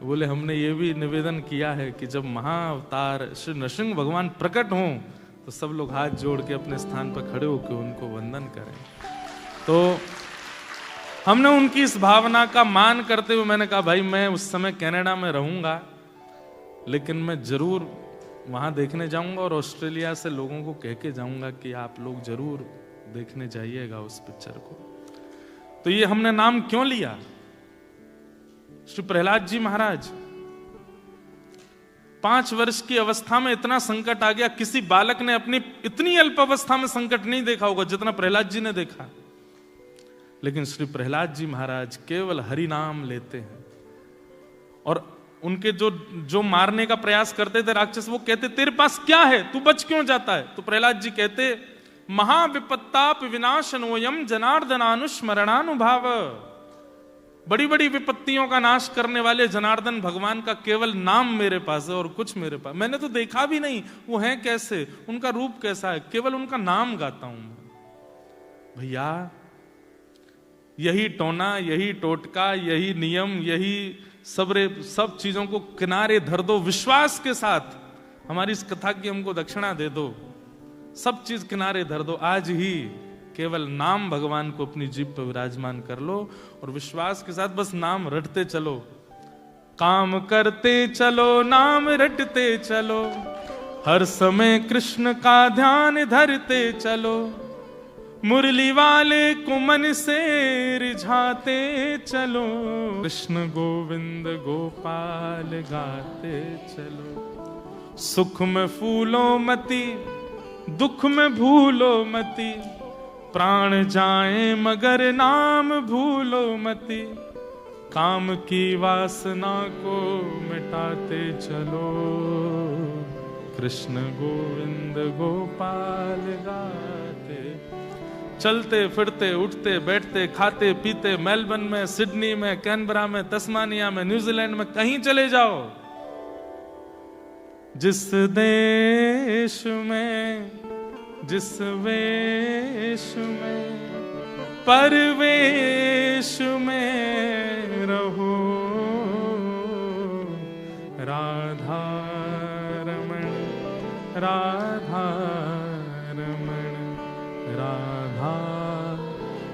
बोले हमने ये भी निवेदन किया है कि जब महाअवतार श्री नृसिंह भगवान प्रकट हों तो सब लोग हाथ जोड़ के अपने स्थान पर खड़े होकर उनको वंदन करें। तो हमने उनकी इस भावना का मान करते हुए मैंने कहा भाई मैं उस समय कनाडा में रहूंगा, लेकिन मैं जरूर वहां देखने जाऊंगा और ऑस्ट्रेलिया से लोगों को कह के जाऊंगा कि आप लोग जरूर देखने जाइएगा उस पिक्चर को। तो ये हमने नाम क्यों लिया? श्री प्रहलाद जी महाराज 5 वर्ष की अवस्था में इतना संकट आ गया, किसी बालक ने अपनी इतनी अल्प अवस्था में संकट नहीं देखा होगा जितना प्रहलाद जी ने देखा। लेकिन श्री प्रहलाद जी महाराज केवल हरि नाम लेते हैं, और उनके जो मारने का प्रयास करते थे राक्षस, वो कहते तेरे पास क्या है, तू बच क्यों जाता है? तो प्रहलाद जी कहते महाविपत्ताप विनाशनोयम जनार्दनानुस्मरणानुभाव। बड़ी बड़ी विपत्तियों का नाश करने वाले जनार्दन भगवान का केवल नाम मेरे पास है और कुछ मेरे पास, मैंने तो देखा भी नहीं वो हैं कैसे, उनका रूप कैसा है, केवल उनका नाम गाता हूं मैं। भैया यही टोना, यही टोटका, यही नियम, यही सब चीजों को किनारे धर दो, विश्वास के साथ हमारी इस कथा की हमको दक्षिणा दे दो, सब चीज किनारे धर दो। आज ही केवल नाम भगवान को अपनी जीभ पर विराजमान कर लो और विश्वास के साथ बस नाम रटते चलो, काम करते चलो, नाम रटते चलो, हर समय कृष्ण का ध्यान धरते चलो, मुरली वाले को मन से रिझाते चलो, कृष्ण गोविंद गोपाल गाते चलो। सुख में फूलो मती, दुख में भूलो मती, प्राण जाए मगर नाम भूलो मती, काम की वासना को मिटाते चलो, कृष्ण गोविंद गोपाल गाते। चलते फिरते उठते बैठते खाते पीते, मेलबर्न में, सिडनी में, कैनबरा में, तस्मानिया में, न्यूजीलैंड में, कहीं चले जाओ, जिस देश में जिस वेश में परवेश में रहो, राधा रमण राधा रमण राधा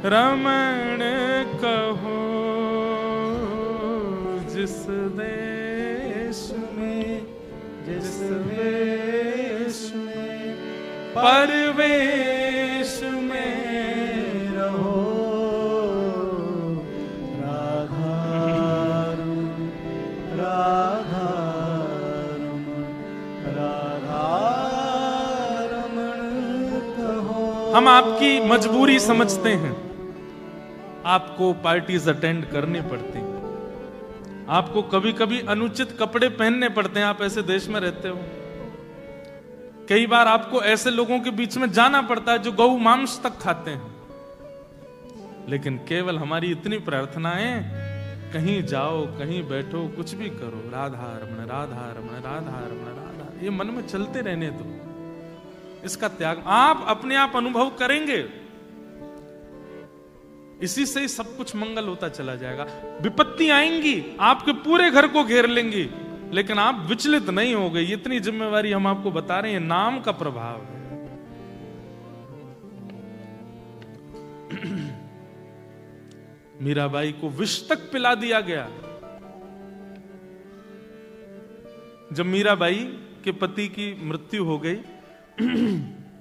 रमण कहो, जिस देश में जिस वेश में परवेश में रहो, राधा राधा राधा रमण कहो। हम आपकी मजबूरी समझते हैं, आपको पार्टीज अटेंड करनी पड़ती, आपको कभी कभी अनुचित कपड़े पहनने पड़ते हैं, आप ऐसे देश में रहते हो। कई बार आपको ऐसे लोगों के बीच में जाना पड़ता है जो गौ मांस तक खाते हैं, लेकिन केवल हमारी इतनी प्रार्थना है, कहीं जाओ कहीं बैठो कुछ भी करो, राधा रमण राधा रमण राधा रमण राधा, ये मन में चलते रहने दो। इसका त्याग आप अपने आप अनुभव करेंगे, इसी से ही सब कुछ मंगल होता चला जाएगा। विपत्ति आएंगी, आपके पूरे घर को घेर लेंगी, लेकिन आप विचलित नहीं हो गए। इतनी जिम्मेवारी हम आपको बता रहे हैं, नाम का प्रभाव है। मीराबाई को विष तक पिला दिया गया। जब मीराबाई के पति की मृत्यु हो गई,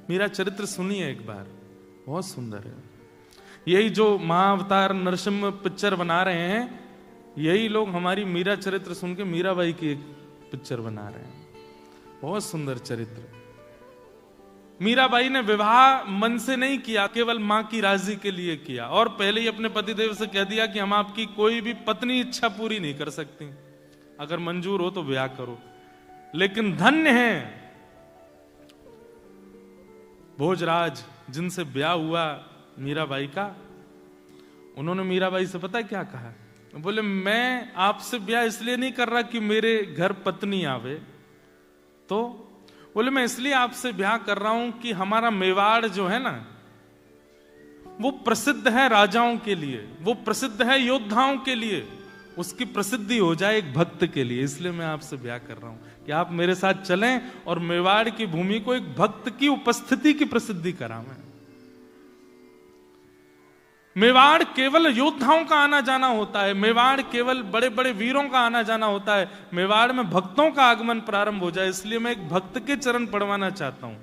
मेरा चरित्र सुनिए एक बार, बहुत सुंदर है। यही जो महाअवतार नरसिम्हा पिक्चर बना रहे हैं, यही लोग हमारी मीरा चरित्र सुन के मीराबाई की एक पिक्चर बना रहे हैं। बहुत सुंदर चरित्र। मीराबाई ने विवाह मन से नहीं किया, केवल मां की राजी के लिए किया, और पहले ही अपने पतिदेव से कह दिया कि हम आपकी कोई भी पत्नी इच्छा पूरी नहीं कर सकती, अगर मंजूर हो तो ब्याह करो। लेकिन धन्य है भोजराज जिनसे ब्याह हुआ मीराबाई का। उन्होंने मीराबाई से पता है क्या कहा? बोले मैं आपसे ब्याह इसलिए नहीं कर रहा कि मेरे घर पत्नी आवे, तो बोले मैं इसलिए आपसे ब्याह कर रहा हूं कि हमारा मेवाड़ जो है ना, वो प्रसिद्ध है राजाओं के लिए, वो प्रसिद्ध है योद्धाओं के लिए, उसकी प्रसिद्धि हो जाए एक भक्त के लिए, इसलिए मैं आपसे ब्याह कर रहा हूं कि आप मेरे साथ चलें और मेवाड़ की भूमि को एक भक्त की उपस्थिति की प्रसिद्धि करावें। मेवाड़ केवल योद्धाओं का आना जाना होता है, मेवाड़ केवल बड़े बड़े वीरों का आना जाना होता है, मेवाड़ में भक्तों का आगमन प्रारंभ हो जाए, इसलिए मैं एक भक्त के चरण पड़वाना चाहता हूं।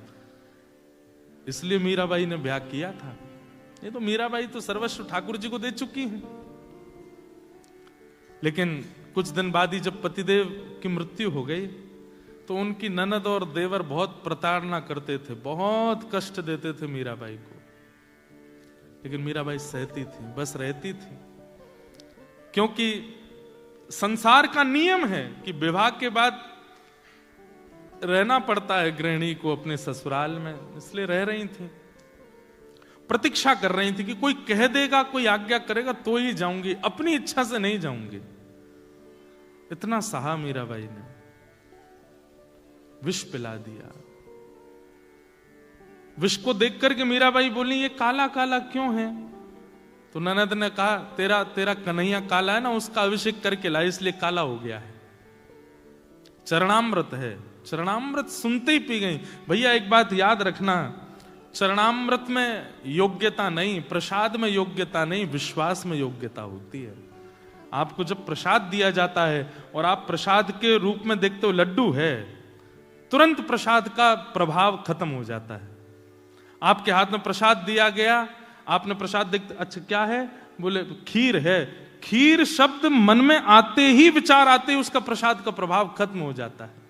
इसलिए मीराबाई ने ब्याह किया था। ये तो मीराबाई तो सर्वस्व ठाकुर जी को दे चुकी हैं। लेकिन कुछ दिन बाद ही जब पतिदेव की मृत्यु हो गई, तो उनकी ननद और देवर बहुत प्रताड़ना करते थे, बहुत कष्ट देते थे मीराबाई को, लेकिन मीराबाई सहती थी, बस रहती थी, क्योंकि संसार का नियम है कि विवाह के बाद रहना पड़ता है गृहिणी को अपने ससुराल में, इसलिए रह रही थी, प्रतीक्षा कर रही थी कि कोई कह देगा, कोई आज्ञा करेगा तो ही जाऊंगी, अपनी इच्छा से नहीं जाऊंगी। इतना सहा मीराबाई ने, विष पिला दिया। विष को देख करके मीराबाई बोली ये काला काला क्यों है? तो ननद ने कहा तेरा कन्हैया काला है ना, उसका अभिषेक करके ला, इसलिए काला हो गया है। चरणामृत है, चरणामृत सुनते ही पी गई। भैया एक बात याद रखना, चरणामृत में योग्यता नहीं, प्रसाद में योग्यता नहीं, विश्वास में योग्यता होती है। आपको जब प्रसाद दिया जाता है और आप प्रसाद के रूप में देखते हो लड्डू है, तुरंत प्रसाद का प्रभाव खत्म हो जाता है। आपके हाथ में प्रसाद दिया गया, आपने प्रसाद देखते, अच्छा क्या है? बोले खीर है। खीर शब्द मन में आते ही, विचार आते ही उसका प्रसाद का प्रभाव खत्म हो जाता है।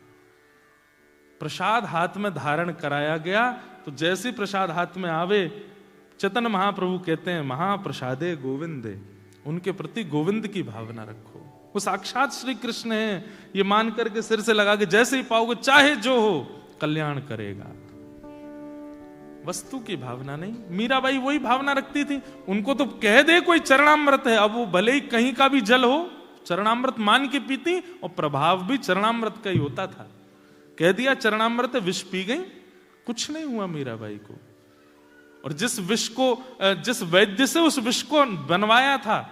प्रसाद हाथ में धारण कराया गया तो जैसे प्रसाद हाथ में आवे, चैतन्य महाप्रभु कहते हैं महाप्रसादे गोविंदे, उनके प्रति गोविंद की भावना रखो। वो साक्षात श्री कृष्ण है, ये मान करके सिर से लगा के जैसे ही पाओगे, चाहे जो हो, कल्याण करेगा। वस्तु की भावना नहीं। मीराबाई वही भावना रखती थी। उनको तो कह दे कोई चरणामृत है, अब वो भले ही कहीं का भी जल हो, चरणामृत मान के पीती, और प्रभाव भी चरणामृत का ही होता था। कह दिया चरणामृत, विष पी गई, कुछ नहीं हुआ मीराबाई को। और जिस विष को, जिस वैद्य से उस विष को बनवाया था,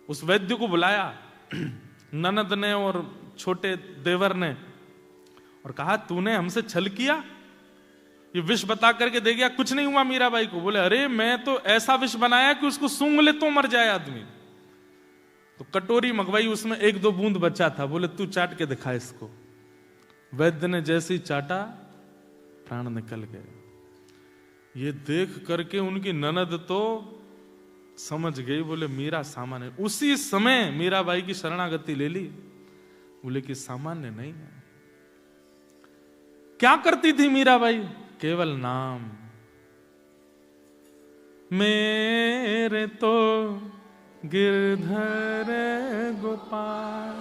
उस वैद्य को बुलाया ननद ने और छोटे देवर ने, और कहा तूने हमसे छल किया, ये विष बता करके दे गया, कुछ नहीं हुआ मीराबाई को। बोले अरे मैं तो ऐसा विष बनाया कि उसको सूंघ ले तो मर जाए आदमी। तो कटोरी मंगवाई, उसमें 1-2 बूंद बचा था। बोले तू चाट के दिखा इसको। वैद्य ने जैसे ही चाटा, प्राण निकल गए। ये देख करके उनकी ननद तो समझ गई, बोले मीरा सामान्य। उसी समय मीराबाई की शरणागति ले ली। बोले कि सामान्य नहीं है। क्या करती थी मीराबाई? केवल नाम। मेरे तो गिरधर गोपाल,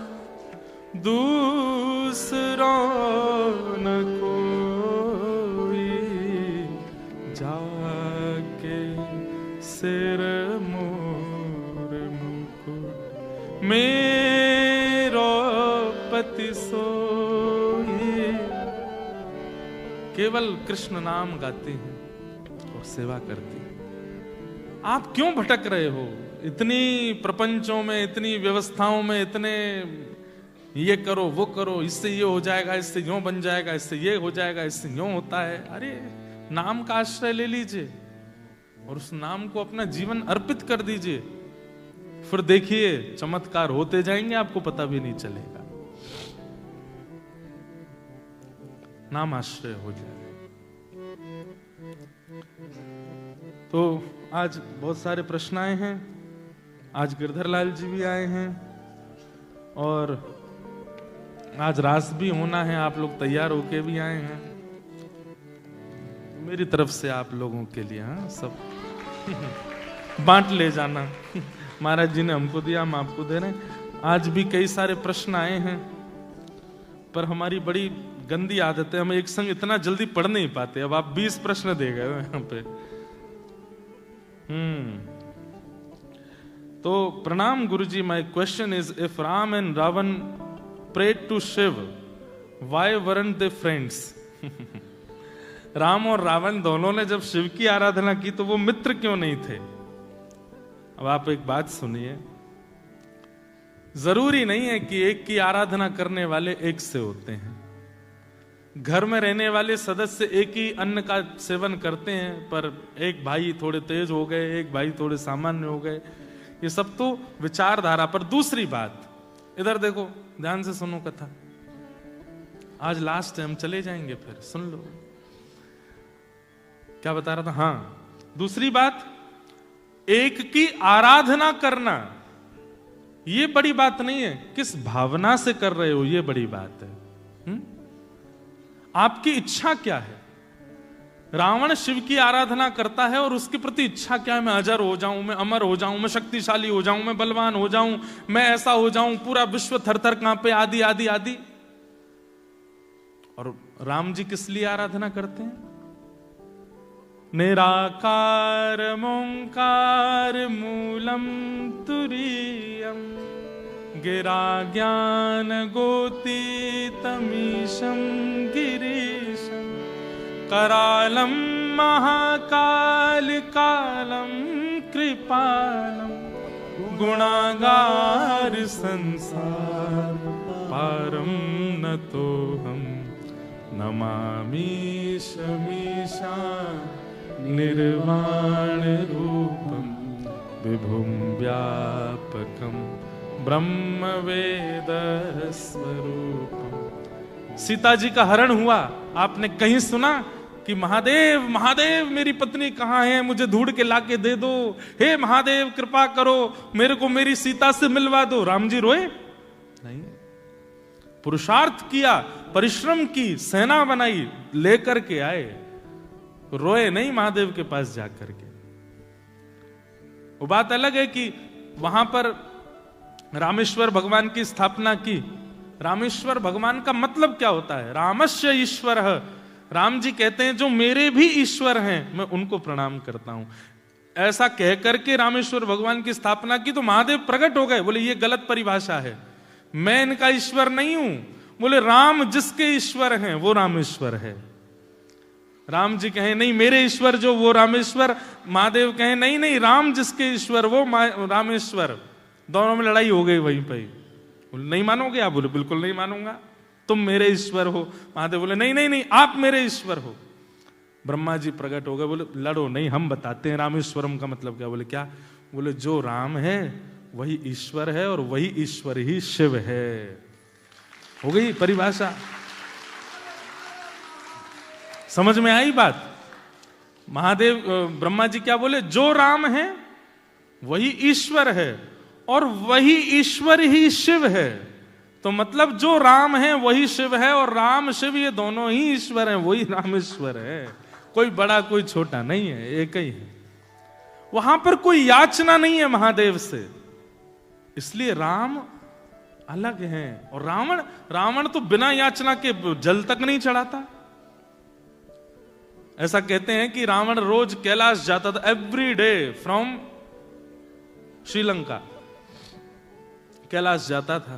दूसरों न कोई, जाके सिर मोर मुकुट, मेरो पति सोई। केवल कृष्ण नाम गाती हैं और सेवा करती हैं। आप क्यों भटक रहे हो इतनी प्रपंचों में, इतनी व्यवस्थाओं में, इतने ये करो वो करो, इससे ये हो जाएगा, इससे यूं बन जाएगा, इससे ये हो जाएगा, इससे यूं होता है। अरे नाम का आश्रय ले लीजिए और उस नाम को अपना जीवन अर्पित कर दीजिए, फिर देखिए चमत्कार होते जाएंगे, आपको पता भी नहीं चलेगा। नाम आश्रय हो जाए। तो आज बहुत सारे प्रश्न आए हैं। आज गिरधर लाल जी भी आए हैं और आज रास भी होना है, आप लोग तैयार होके भी आए हैं। मेरी तरफ से आप लोगों के लिए सब बांट ले जाना। महाराज जी ने हमको दिया, हम आपको दे रहे हैं। आज भी कई सारे प्रश्न आए हैं, पर हमारी बड़ी गंदी आदत है, हम एक संग इतना जल्दी पढ़ नहीं पाते। अब आप 20 प्रश्न दे गए यहाँ पे। तो प्रणाम गुरुजी, my question is if Ram and Ravan prayed to Shiv, why weren't they friends? Ram और रावण दोनों ने जब शिव की आराधना की तो वो मित्र क्यों नहीं थे? अब आप एक बात सुनिए, जरूरी नहीं है कि एक की आराधना करने वाले एक से होते हैं। घर में रहने वाले सदस्य एक ही अन्न का सेवन करते हैं, पर एक भाई थोड़े तेज हो गए, एक भाई थोड़े सामान्य हो गए। ये सब तो विचारधारा पर। दूसरी बात, इधर देखो, ध्यान से सुनो कथा। आज लास्ट है, हम चले जाएंगे, फिर सुन लो क्या बता रहा था। हाँ, दूसरी बात, एक की आराधना करना ये बड़ी बात नहीं है, किस भावना से कर रहे हो ये बड़ी बात है। आपकी इच्छा क्या है? रावण शिव की आराधना करता है और उसके प्रति इच्छा क्या है? मैं अजर हो जाऊं, मैं अमर हो जाऊं, मैं शक्तिशाली हो जाऊं, मैं बलवान हो जाऊं, मैं ऐसा हो जाऊं, पूरा विश्व थर-थर कांपे, आदि आदि आदि। और राम जी किस लिए आराधना करते हैं? निराकार मोंकार मूलम तुरीयम, गिरा ज्ञान गोती तमीशम गिरीशम, करालम महाकाल कालम कृपालम, गुणागार संसार पारम न तो हम, नमामि शमीशा निर्वाण रूपम, विभुम व्यापकम ब्रह्म वेद स्वरूपम। सीता जी का हरण हुआ, आपने कहीं सुना कि महादेव महादेव मेरी पत्नी कहाँ है, मुझे ढूंढ के लाके दे दो, हे महादेव कृपा करो, मेरे को मेरी सीता से मिलवा दो? राम जी रोए नहीं, पुरुषार्थ किया, परिश्रम की, सेना बनाई, लेकर के आए, रोए नहीं महादेव के पास जाकर के। वो बात अलग है कि वहां पर रामेश्वर भगवान की स्थापना की। रामेश्वर भगवान का मतलब क्या होता है? रामस्य ईश्वर, राम जी कहते हैं जो मेरे भी ईश्वर हैं मैं उनको प्रणाम करता हूं। ऐसा कह करके रामेश्वर भगवान की स्थापना की तो महादेव प्रकट हो गए। बोले ये गलत परिभाषा है, मैं इनका ईश्वर नहीं हूं। बोले राम जिसके ईश्वर हैं वो रामेश्वर है। राम जी कहें नहीं मेरे ईश्वर जो वो रामेश्वर, महादेव कहें नहीं नहीं राम जिसके ईश्वर वो रामेश्वर। दोनों में लड़ाई हो गई वहीं पे। बोले नहीं मानोगे आप? बोले बिल्कुल नहीं मानूंगा, तुम मेरे ईश्वर हो। महादेव बोले नहीं नहीं नहीं आप मेरे ईश्वर हो। ब्रह्मा जी प्रकट हो गए, बोले लड़ो नहीं, हम बताते हैं रामेश्वरम का मतलब क्या। बोले क्या? बोले जो राम है वही ईश्वर है और वही ईश्वर ही शिव है। हो गई परिभाषा, समझ में आई बात? महादेव ब्रह्मा जी क्या बोले? जो राम है वही ईश्वर है और वही ईश्वर ही शिव है। तो मतलब जो राम है वही शिव है और राम शिव ये दोनों ही ईश्वर हैं, वही रामेश्वर है। कोई बड़ा कोई छोटा नहीं है, एक ही है। वहां पर कोई याचना नहीं है महादेव से, इसलिए राम अलग हैं। और रावण तो बिना याचना के जल तक नहीं चढ़ाता। ऐसा कहते हैं कि रावण रोज कैलाश जाता था, every day from Sri Lanka Kailash जाता था।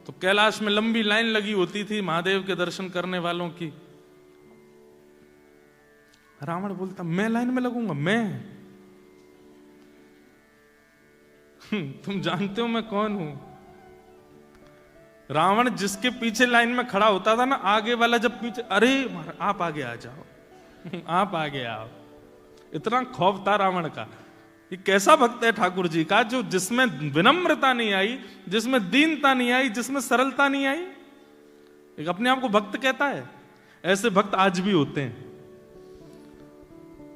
तो कैलाश में लंबी लाइन लगी होती थी महादेव के दर्शन करने वालों की। रावण बोलता मैं लाइन में लगूंगा? मैं तुम जानते हो मैं कौन हूं? रावण जिसके पीछे लाइन में खड़ा होता था ना, आगे वाला जब पीछे, अरे आप आगे आ जाओ आप आगे आओ। इतना खौफ था रावण का। ये कैसा भक्त है ठाकुर जी का, जो जिसमें विनम्रता नहीं आई, जिसमें दीनता नहीं आई, जिसमें सरलता नहीं आई। एक अपने आप को भक्त कहता है। ऐसे भक्त आज भी होते हैं।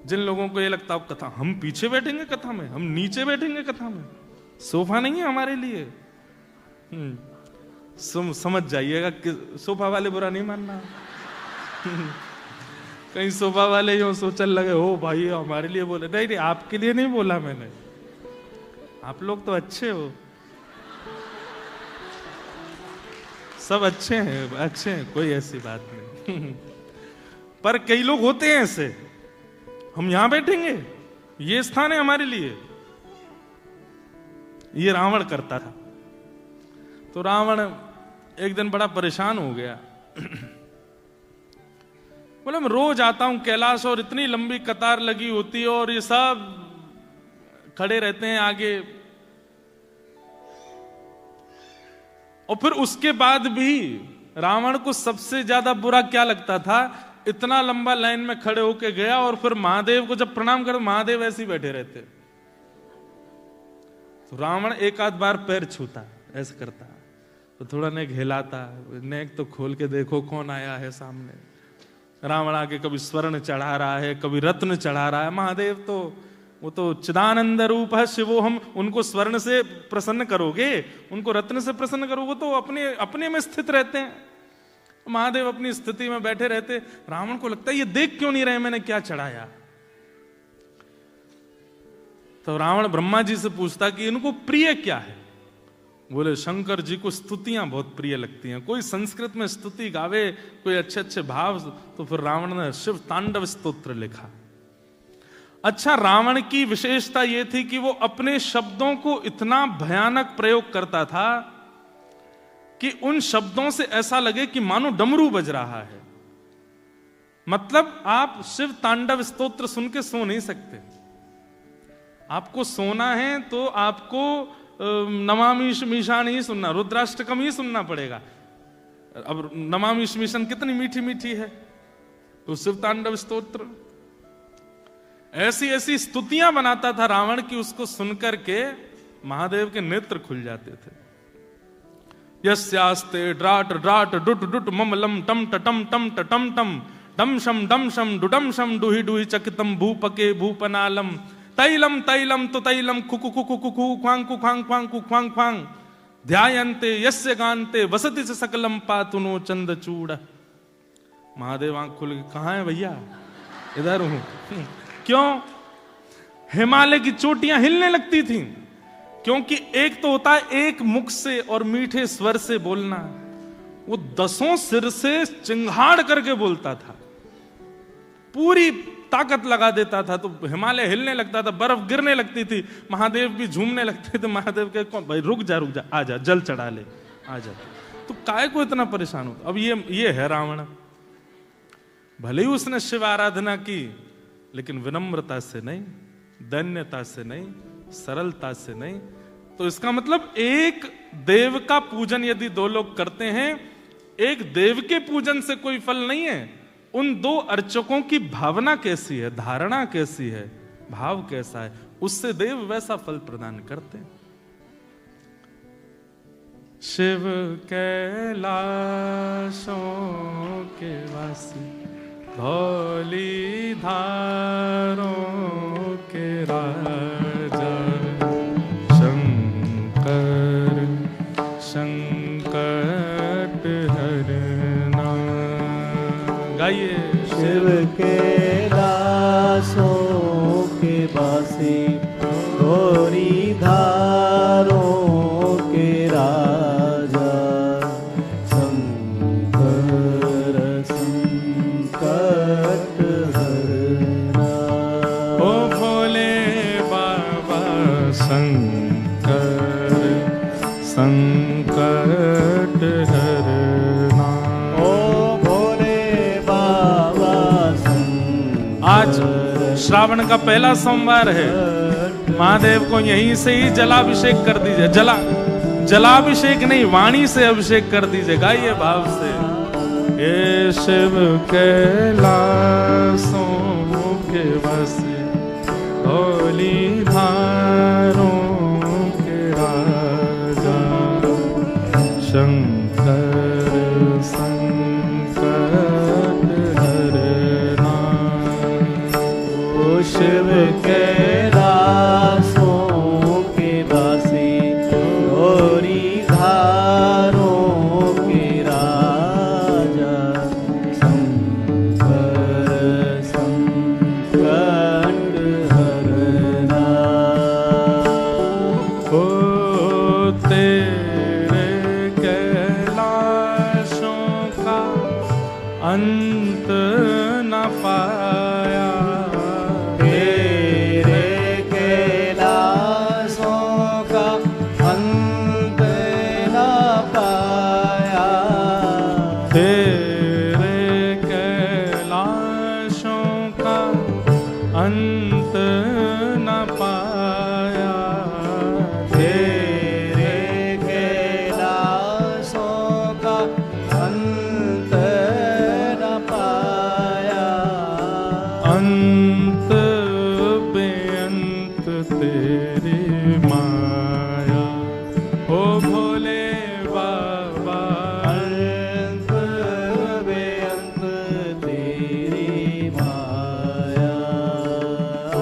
जिन लोगों को ये लगता है कथा हम पीछे बैठेंगे, कथा में हम नीचे बैठेंगे, कथा में सोफा नहीं है हमारे लिए। समझ जाइएगा कि सोफा वाले बुरा नहीं मानना। कहीं सोफा वाले यूं सोचने लगे हो भाई हमारे लिए बोले, नहीं नहीं आपके लिए नहीं बोला मैंने, आप लोग तो अच्छे हो, सब अच्छे हैं, कोई ऐसी बात नहीं। पर कई लोग होते हैं ऐसे, हम यहां बैठेंगे, ये स्थान है हमारे लिए। ये रावण करता था। तो रावण एक दिन बड़ा परेशान हो गया। बोले मैं रोज आता हूं कैलाश और इतनी लंबी कतार लगी होती है और ये सब खड़े रहते हैं आगे, और फिर उसके बाद भी रावण को सबसे ज्यादा बुरा क्या लगता था? इतना लंबा लाइन में खड़े होके गया और फिर महादेव को जब प्रणाम कर, महादेव ऐसे ही बैठे रहते। तो रावण एक आध बार पैर छूता, ऐसे करता, तो थोड़ा नेक हिलाता, नेक तो खोल के देखो कौन आया है सामने। रावण आगे कभी स्वर्ण चढ़ा रहा है, कभी रत्न चढ़ा रहा है। महादेव तो वो तो चिदानंद रूप है शिवो, हम उनको स्वर्ण से प्रसन्न करोगे, उनको रत्न से प्रसन्न करोगे, तो अपने अपने में स्थित रहते हैं। महादेव अपनी स्थिति में बैठे रहते। रावण को लगता है ये देख क्यों नहीं रहे मैंने क्या चढ़ाया। तो रावण ब्रह्मा जी से पूछता कि इनको प्रिय क्या है। बोले शंकर जी को स्तुतियां बहुत प्रिय लगती हैं, कोई संस्कृत में स्तुति गावे, कोई अच्छे अच्छे भाव। तो फिर रावण ने शिव तांडव स्तोत्र लिखा। अच्छा, रावण की विशेषता यह थी कि वो अपने शब्दों को इतना भयानक प्रयोग करता था कि उन शब्दों से ऐसा लगे कि मानो डमरू बज रहा है। मतलब आप शिव तांडव स्तोत्र सुन के सो नहीं सकते। आपको सोना है तो आपको नमामि मीशान ही सुनना, रुद्राष्टकम ही सुनना पड़ेगा। अब नमामि मीशान कितनी मीठी मीठी है, तो शिव तांडव स्तोत्र ऐसी ऐसी स्तुतियां बनाता था रावण की, उसको सुनकर के महादेव के नेत्र खुल जाते थे। यस्यास्ते ड्राट ड्राट डुट डुट मम लम टम टम टम टम टम डम शम डुडम शम डुहि डुहि चकितम भूपके भूपनालम तैलम तैलम तो तैलम कुकु कुकु कुकु ख्वांग कुखांग ख्वांग कुख्वांग ख्वांग ध्यायन्ते यस्य गान्ते वसति से सकलम पातुनो चंदचूड़। महादेव आंख खुल के, कहां है भैया? इधर हूं। क्यों? हिमालय की चोटियां हिलने लगती थीं, क्योंकि एक तो होता है एक मुख से और मीठे स्वर से बोलना, वो 10 सिर से चिंगाड़ करके बोलता था, पूरी ताकत लगा देता था, तो हिमालय हिलने लगता था, बर्फ गिरने लगती थी, महादेव भी झूमने लगते थे। महादेव के कौन भाई, रुक जा आ जा, जल चढ़ा ले, आ जा। तो काय को इतना परेशान होता। अब ये है रावण, भले ही उसने शिव आराधना की, लेकिन विनम्रता से नहीं, दैन्यता से नहीं, सरलता से नहीं। तो इसका मतलब एक देव का पूजन यदि 2 लोग करते हैं, एक देव के पूजन से कोई फल नहीं है, उन 2 अर्चकों की भावना कैसी है, धारणा कैसी है, भाव कैसा है, उससे देव वैसा फल प्रदान करते हैं। शिव कैलाशों के वासी, धौली धारों के राजा, शंकर संकट हरना। गाइए। शिव कैलाशों के वासी, धौली धारों के राजा, शंकर संकट हरना। ओ भोले बाबा शंकर संकट हरना। ओ भोले बाबा आज श्रावण का पहला सोमवार है, महादेव को यहीं से ही जलाभिषेक कर दीजिए। जलाभिषेक नहीं, वाणी से अभिषेक कर दीजिए। गाइए भाव से। ये शिव कैलाशों के वासी, धौली धारों के राजा, शंकर संकट हरना। ओ शिव कैलाशों के वासी, धौली धारों के राजा, शंकर संकट हरना। ओ तेरे कैलाशों का अंत न पाया, तेरे कैलाशों का अंत न पाया, तेरे कैलाशों का अंत न पाया, तेरे कैलाशों का अंत न पाया, अंत बेअंत तेरी माया। ओ भोले बाबा अंत बेअंत तेरी माया। ओ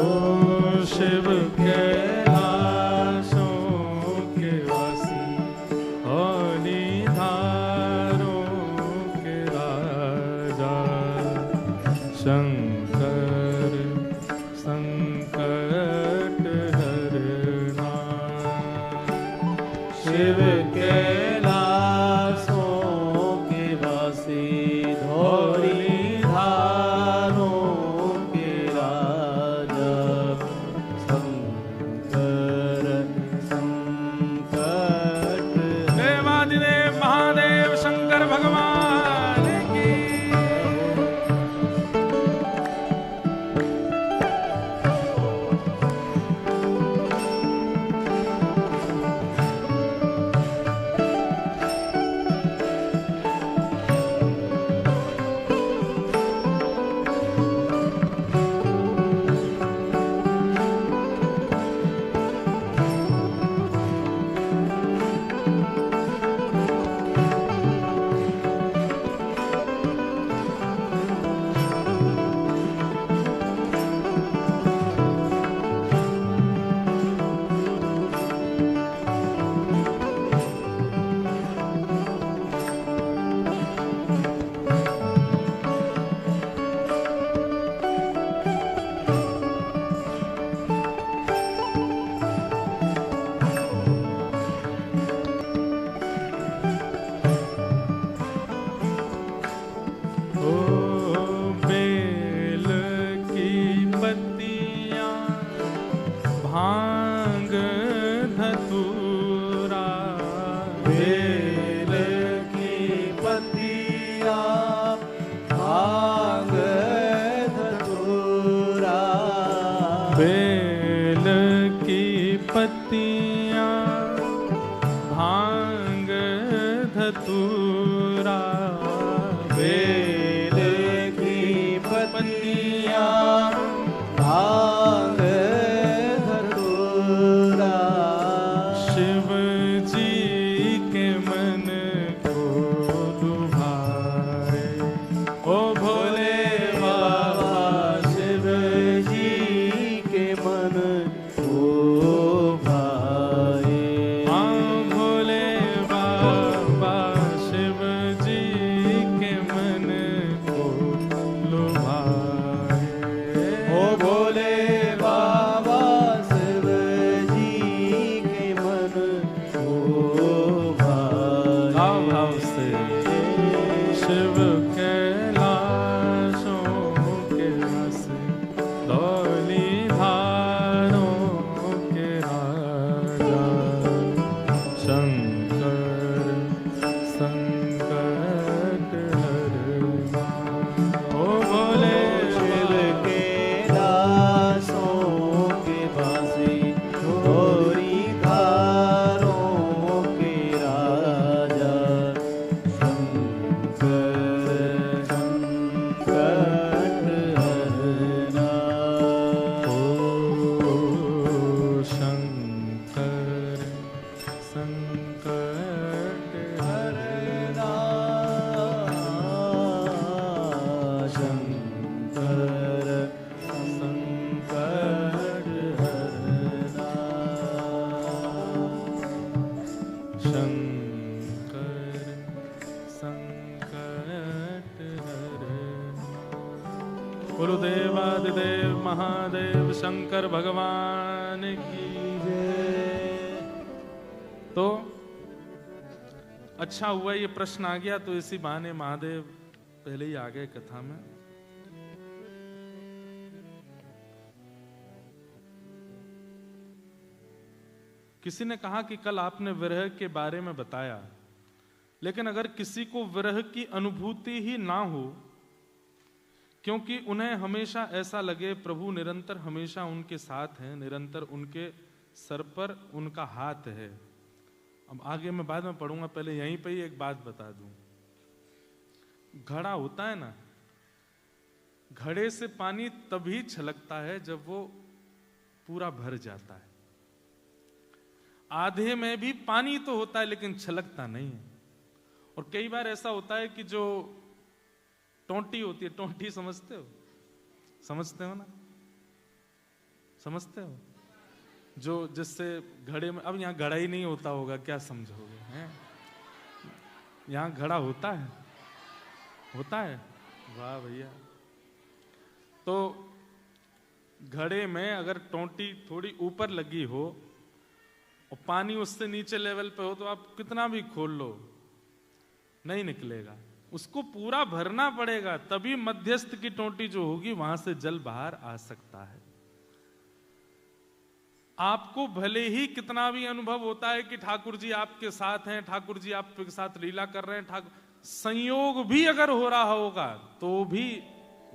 बेल की पत्तियां भांग धतूरा, बेल की पत्तियां भांग धतूरा, शिव जी के मन को लुभाए। ओ भोले बाबा शिव जी के मन को भाए। हाँ भोले बाबा शिव जी के मन को लुभाए। ओ भोले बाबा शिव जी के मन को भाए। भाव भाव से शिव कैलाशों के रस डोली धारों के राजा शंकर संकट हरना। ओ भोले शिव के दासों के बासी गोरी धारों के राजा शंकर संकट हरना। ओ शंकर संकट हरना। शंकर संकट हरना। शंकर संकट हरना। बोलो देवादिदेव महादेव शंकर भगवान की जय। तो अच्छा हुआ ये प्रश्न आ गया, तो इसी बहाने महादेव पहले ही आ गए कथा में। किसी ने कहा कि कल आपने विरह के बारे में बताया, लेकिन अगर किसी को विरह की अनुभूति ही ना हो, क्योंकि उन्हें हमेशा ऐसा लगे प्रभु निरंतर हमेशा उनके साथ हैं, निरंतर उनके सर पर उनका हाथ है। अब आगे मैं बाद में पढ़ूंगा, पहले यहीं पे ही एक बात बता दूं। घड़ा होता है ना, घड़े से पानी तभी छलकता है जब वो पूरा भर जाता है। आधे में भी पानी तो होता है लेकिन छलकता नहीं है। और कई बार ऐसा होता है कि जो टोंटी होती है, टोंटी समझते हो? समझते हो ना? समझते हो? जो जिससे घड़े में, अब यहाँ घड़ा ही नहीं होता होगा, क्या समझोगे हैं? यहाँ घड़ा होता है, होता है। वाह भैया। तो घड़े में अगर टोंटी थोड़ी ऊपर लगी हो और पानी उससे नीचे लेवल पे हो, तो आप कितना भी खोल लो नहीं निकलेगा, उसको पूरा भरना पड़ेगा, तभी मध्यस्थ की टोंटी जो होगी वहां से जल बाहर आ सकता है। आपको भले ही कितना भी अनुभव होता है कि ठाकुर जी आपके साथ हैं, ठाकुर जी आपके साथ लीला कर रहे हैं, ठाकुर संयोग भी अगर हो रहा होगा तो भी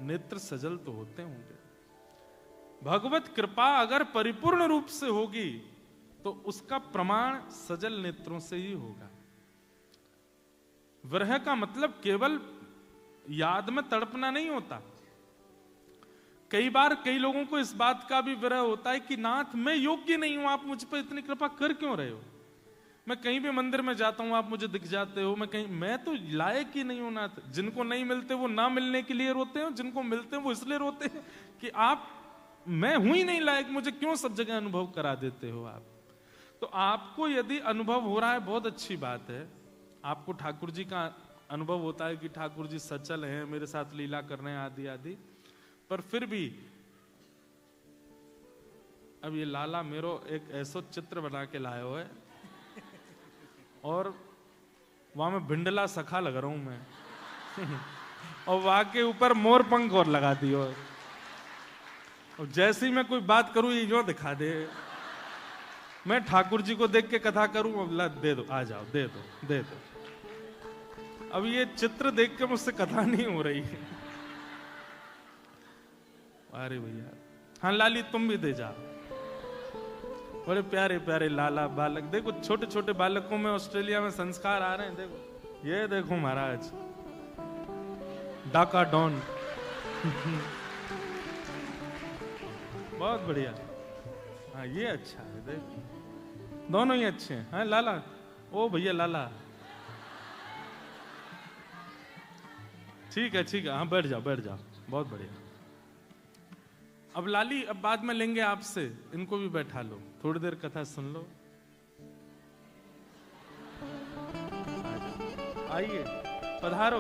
नेत्र सजल तो होते होंगे। भगवत कृपा अगर परिपूर्ण रूप से होगी तो उसका प्रमाण सजल नेत्रों से ही होगा। विरह का मतलब केवल याद में तड़पना नहीं होता। कई बार कई लोगों को इस बात का भी विरह होता है कि नाथ मैं योग्य नहीं हूं, आप मुझ पर इतनी कृपा कर क्यों रहे हो? मैं कहीं भी मंदिर में जाता हूं, आप मुझे दिख जाते हो, मैं तो लायक ही नहीं हूं नाथ। जिनको नहीं मिलते वो ना मिलने के लिए रोते हैं, जिनको मिलते हैं वो इसलिए रोते हैं कि आप, मैं हूं ही नहीं लायक, मुझे क्यों सब जगह अनुभव करा देते हो आप। तो आपको यदि अनुभव हो रहा है बहुत अच्छी बात है, आपको ठाकुर जी का अनुभव होता है कि ठाकुर जी सचल हैं, मेरे साथ लीला कर रहे हैं आदि आदि, पर फिर भी अब ये लाला मेरो एक ऐसा चित्र बना के लायो है और वहां में भिंडला सखा लग रहा हूं मैं और वहां के ऊपर मोर पंख और लगा दियो, और जैसे ही मैं कोई बात करूं ये जो दिखा दे, मैं ठाकुर जी को देख के कथा करूं, अल्लाह दे दो, आ जाओ, दे दो दे दो। अब ये चित्र देख के मुझसे कथा नहीं हो रही है। अरे भैया, हाँ लाली तुम भी दे जा। बड़े प्यारे प्यारे लाला बालक, देखो छोटे छोटे बालकों में ऑस्ट्रेलिया में संस्कार आ रहे हैं। देखो ये देखो महाराज डाका डॉन बहुत बढ़िया। हाँ ये अच्छा है, देखो दोनों ही अच्छे हैं। हाँ लाला, ओ भैया लाला, ठीक है हाँ बैठ जाओ बैठ जाओ, बहुत बढ़िया। अब लाली अब बाद में लेंगे आपसे, इनको भी बैठा लो, थोड़ी देर कथा सुन लो। आइए पधारो।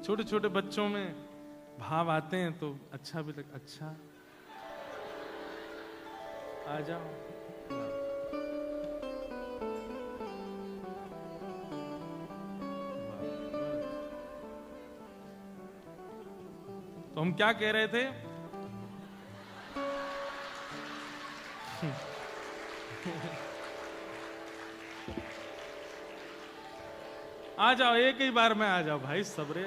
छोटे छोटे बच्चों में भाव आते हैं तो अच्छा भी लगता। अच्छा आ जाओ। तो हम क्या कह रहे थे? आ जाओ एक ही बार में आ जाओ भाई सबरे।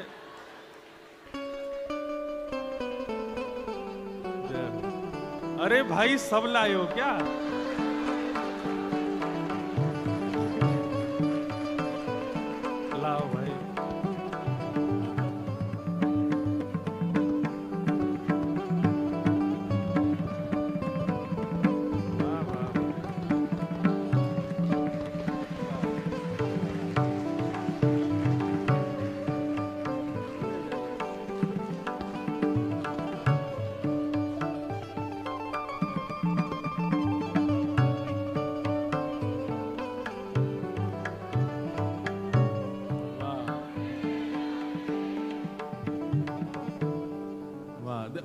अरे भाई सब लाए हो क्या? लाओ भाई। वाह वाह।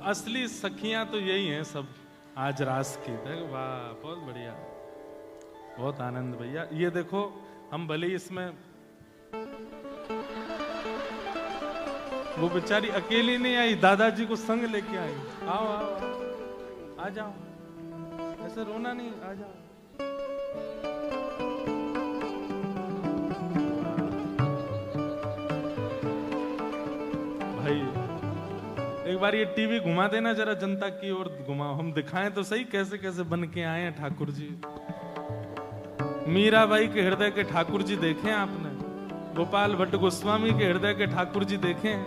असली सखियां तो यही हैं सब आज रास की। देखो वाह बहुत बढ़िया, बहुत आनंद भैया। ये देखो हम भले ही इसमें, वो बेचारी अकेली नहीं आई, दादाजी को संग लेके आई। आओ आओ आ जाओ, ऐसे रोना नहीं, आ जाओ। भाई एक बार ये टीवी घुमा देना जरा, जनता की ओर घुमाओ, हम दिखाएं तो सही कैसे कैसे बन के आए हैं ठाकुर जी। मीराबाई के हृदय के ठाकुर जी देखे आपने? गोपाल भट्ट गोस्वामी के हृदय के ठाकुर जी देखे हैं?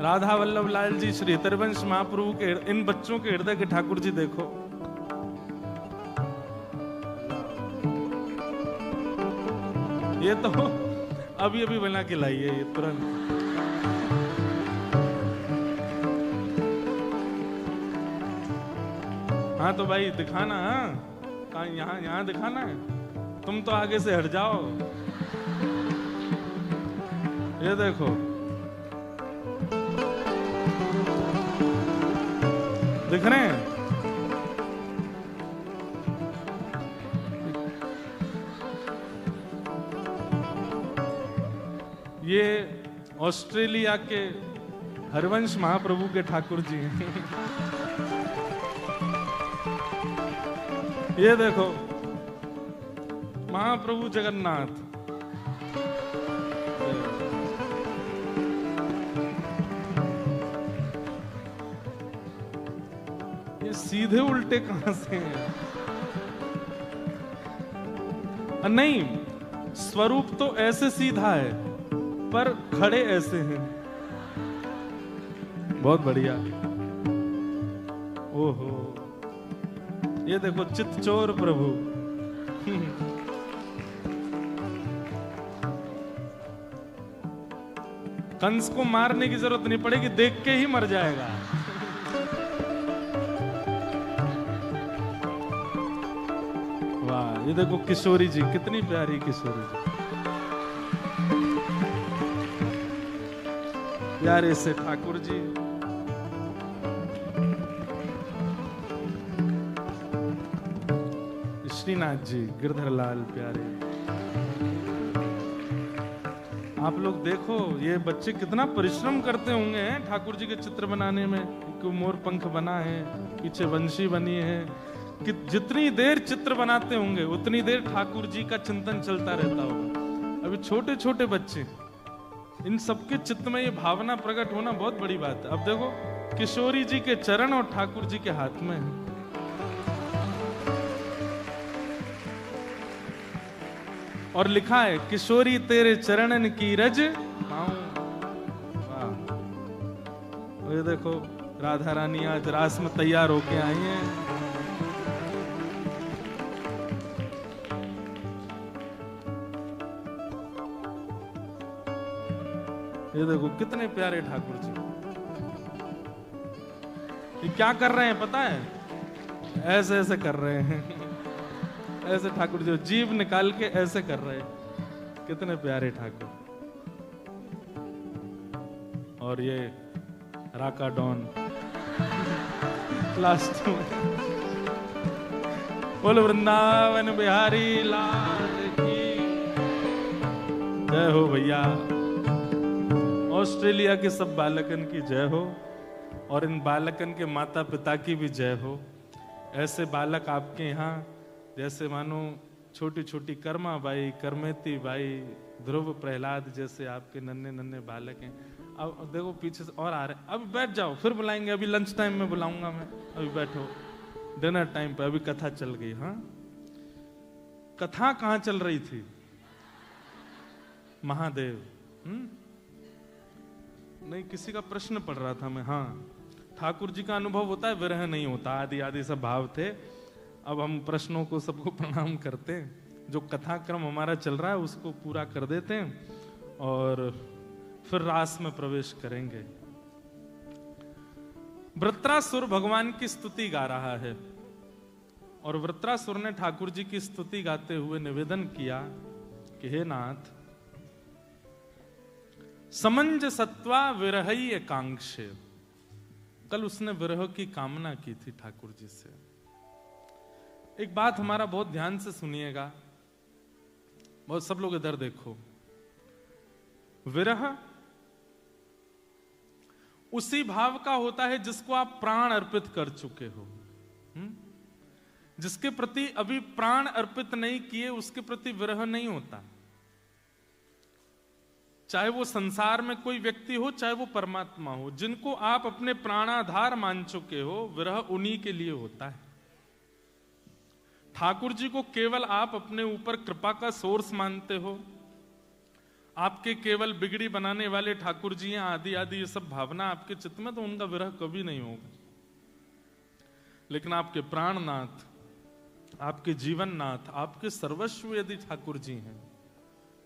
राधा वल्लभ लाल जी, श्री हरिवंश महाप्रभु के, इन बच्चों के हृदय के ठाकुर जी देखो। ये तो अभी अभी बना के लाई है ये तुरंत। हाँ तो भाई दिखाना, हाँ कहाँ, यहाँ दिखाना है। तुम तो आगे से हट जाओ। ये देखो दिख रहे हैं? ये ऑस्ट्रेलिया के हरिवंश महाप्रभु के ठाकुर जी हैं। ये देखो महाप्रभु जगन्नाथ। ये सीधे उल्टे कहां से हैं? नहीं, स्वरूप तो ऐसे सीधा है पर खड़े ऐसे हैं। बहुत बढ़िया। ओहो ये देखो चितचोर प्रभु। कंस को मारने की जरूरत नहीं पड़ेगी, देख के ही मर जाएगा। वाह ये देखो किशोरी जी, कितनी प्यारी किशोरी जी, प्यारे से ठाकुर जी। श्रीनाथ जी, गिरधर लाल प्यारे। आप लोग देखो ये बच्चे कितना परिश्रम करते होंगे हैं ठाकुर जी के चित्र बनाने में, कि मोर पंख बना है, पीछे वंशी बनी है, कि जितनी देर चित्र बनाते होंगे उतनी देर ठाकुर जी का चिंतन चलता रहता होगा। अभी छोटे छोटे बच्चे, इन सबके चित्त में ये भावना प्रकट होना बहुत बड़ी बात है। अब देखो किशोरी जी के चरण और ठाकुर जी के हाथ में है। और लिखा है किशोरी तेरे चरणन की रज पाऊं। वाह, ये देखो राधा रानी आज रास में तैयार होके आई हैं। ये देखो कितने प्यारे ठाकुर जी। ये क्या कर रहे हैं पता है? ऐसे ऐसे कर रहे हैं ऐसे ठाकुर जी जीभ निकाल के ऐसे कर रहे हैं। कितने प्यारे ठाकुर। और ये राका डॉन लास्ट में। बोल वृंदावन बिहारी लाल की जय हो भैया। ऑस्ट्रेलिया के सब बालकन की जय हो और इन बालकन के माता पिता की भी जय हो। ऐसे बालक आपके यहाँ जैसे मानो छोटी छोटी कर्मा बाई, करमेती बाई, ध्रुव प्रहलाद जैसे आपके नन्हे नन्हे बालक हैं। अब देखो पीछे से और आ रहे हैं। अभी बैठ जाओ, फिर बुलाएंगे। अभी लंच टाइम में बुलाऊंगा मैं। अभी बैठो, डिनर टाइम पे। अभी कथा चल गई। हाँ, कथा कहाँ चल रही थी? महादेव। नहीं, किसी का प्रश्न पढ़ रहा था मैं। हाँ, ठाकुर जी का अनुभव होता है, विरह नहीं होता। आदि आदि सब भाव थे। अब हम प्रश्नों को सबको प्रणाम करते हैं। जो कथा क्रम हमारा चल रहा है उसको पूरा कर देते हैं और फिर रास में प्रवेश करेंगे। वृत्रासुर भगवान की स्तुति गा रहा है और वृत्रासुर ने ठाकुर जी की स्तुति गाते हुए निवेदन किया कि हे नाथ, समंज सत्वा विरहई एकांक्षे। कल उसने विरह की कामना की थी ठाकुर जी से। एक बात हमारा बहुत ध्यान से सुनिएगा, बहुत सब लोग इधर देखो। विरह उसी भाव का होता है जिसको आप प्राण अर्पित कर चुके हो। जिसके प्रति अभी प्राण अर्पित नहीं किए उसके प्रति विरह नहीं होता। चाहे वो संसार में कोई व्यक्ति हो, चाहे वो परमात्मा हो, जिनको आप अपने प्राणाधार मान चुके हो, विरह उन्हीं के लिए होता है। ठाकुर जी को केवल आप अपने ऊपर कृपा का सोर्स मानते हो। आपके केवल बिगड़ी बनाने वाले ठाकुर जी हैं, आदि आदि ये सब भावना आपके चित्त में, तो उनका विरह कभी नहीं होगा। लेकिन आपके प्राणनाथ, आपके जीवननाथ, आपके सर्वस्व यदि ठाकुर जी हैं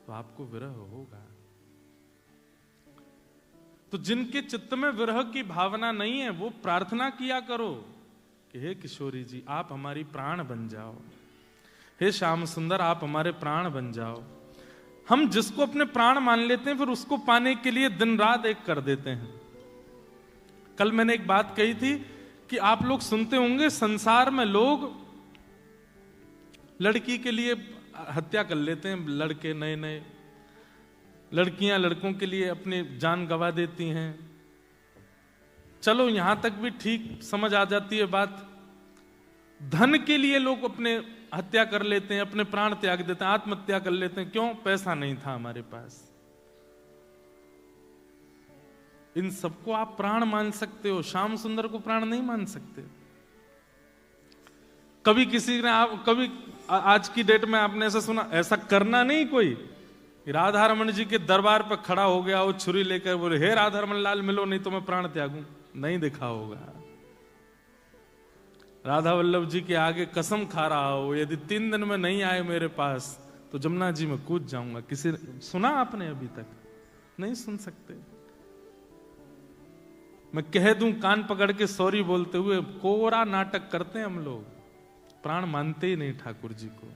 तो आपको विरह होगा। तो जिनके चित्त में विरह की भावना नहीं है वो प्रार्थना किया करो कि हे किशोरी जी आप हमारी प्राण बन जाओ, हे श्याम सुंदर आप हमारे प्राण बन जाओ। हम जिसको अपने प्राण मान लेते हैं फिर उसको पाने के लिए दिन रात एक कर देते हैं। कल मैंने एक बात कही थी कि आप लोग सुनते होंगे संसार में लोग लड़की के लिए हत्या कर लेते हैं। लड़के नए नए, लड़कियां लड़कों के लिए अपनी जान गंवा देती हैं। चलो यहां तक भी ठीक समझ आ जाती है बात। धन के लिए लोग अपने हत्या कर लेते हैं, अपने प्राण त्याग देते हैं, आत्महत्या कर लेते हैं। क्यों? पैसा नहीं था हमारे पास। इन सबको आप प्राण मान सकते हो, श्याम सुंदर को प्राण नहीं मान सकते। कभी किसी ने कभी आज की डेट में आपने ऐसा सुना? ऐसा करना नहीं कोई। राधा रमन जी के दरबार पर खड़ा हो गया वो छुरी लेकर, बोले हे राधा रमन लाल मिलो नहीं तो मैं प्राण त्यागूं। नहीं देखा होगा। राधा वल्लभ जी के आगे कसम खा रहा हो यदि 3 दिन में नहीं आए मेरे पास तो जमुना जी में कूद जाऊंगा। किसी सुना आपने? अभी तक नहीं सुन सकते। मैं कह दूं कान पकड़ के सॉरी बोलते हुए, कोरा नाटक करते हैं हम लोग, प्राण मानते ही नहीं ठाकुर जी को।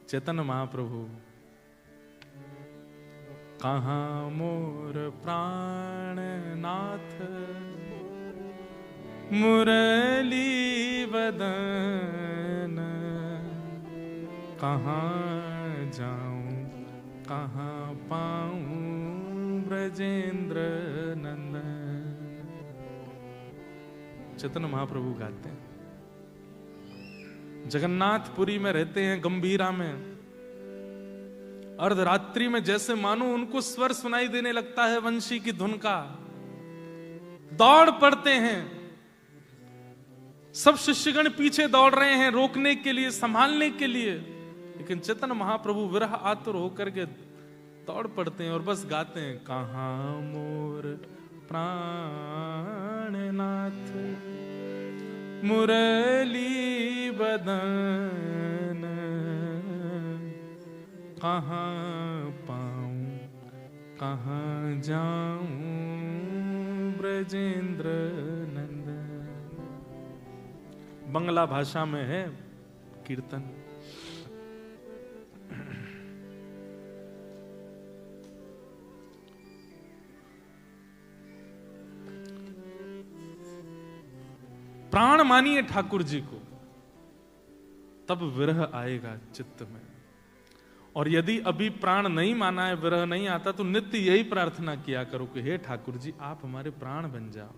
चैतन्य महाप्रभु, कहाँ मोर प्राणनाथ मुरली वदन, कहाँ जाऊं कहाँ ब्रजेंद्र नंदन। चैतन्य महाप्रभु गाते हैं, जगन्नाथपुरी में रहते हैं, गंभीरा में। अर्धरात्रि में जैसे मानो उनको स्वर सुनाई देने लगता है वंशी की धुन का, दौड़ पड़ते हैं। सब शिष्यगण पीछे दौड़ रहे हैं रोकने के लिए, संभालने के लिए, लेकिन चैतन्य महाप्रभु विरह आतुर होकर के दौड़ पड़ते हैं और बस गाते हैं, कहाँ मोर प्राणनाथ मुरली बदन, कहाँ पाऊं कहाँ जाऊं ब्रजेंद्र नंदन। बंगला भाषा में है कीर्तन। प्राण मानिए ठाकुर जी को, तब विरह आएगा चित्त में। और यदि अभी प्राण नहीं माना है, विरह नहीं आता, तो नित्य यही प्रार्थना किया करो कि हे ठाकुर जी आप हमारे प्राण बन जाओ,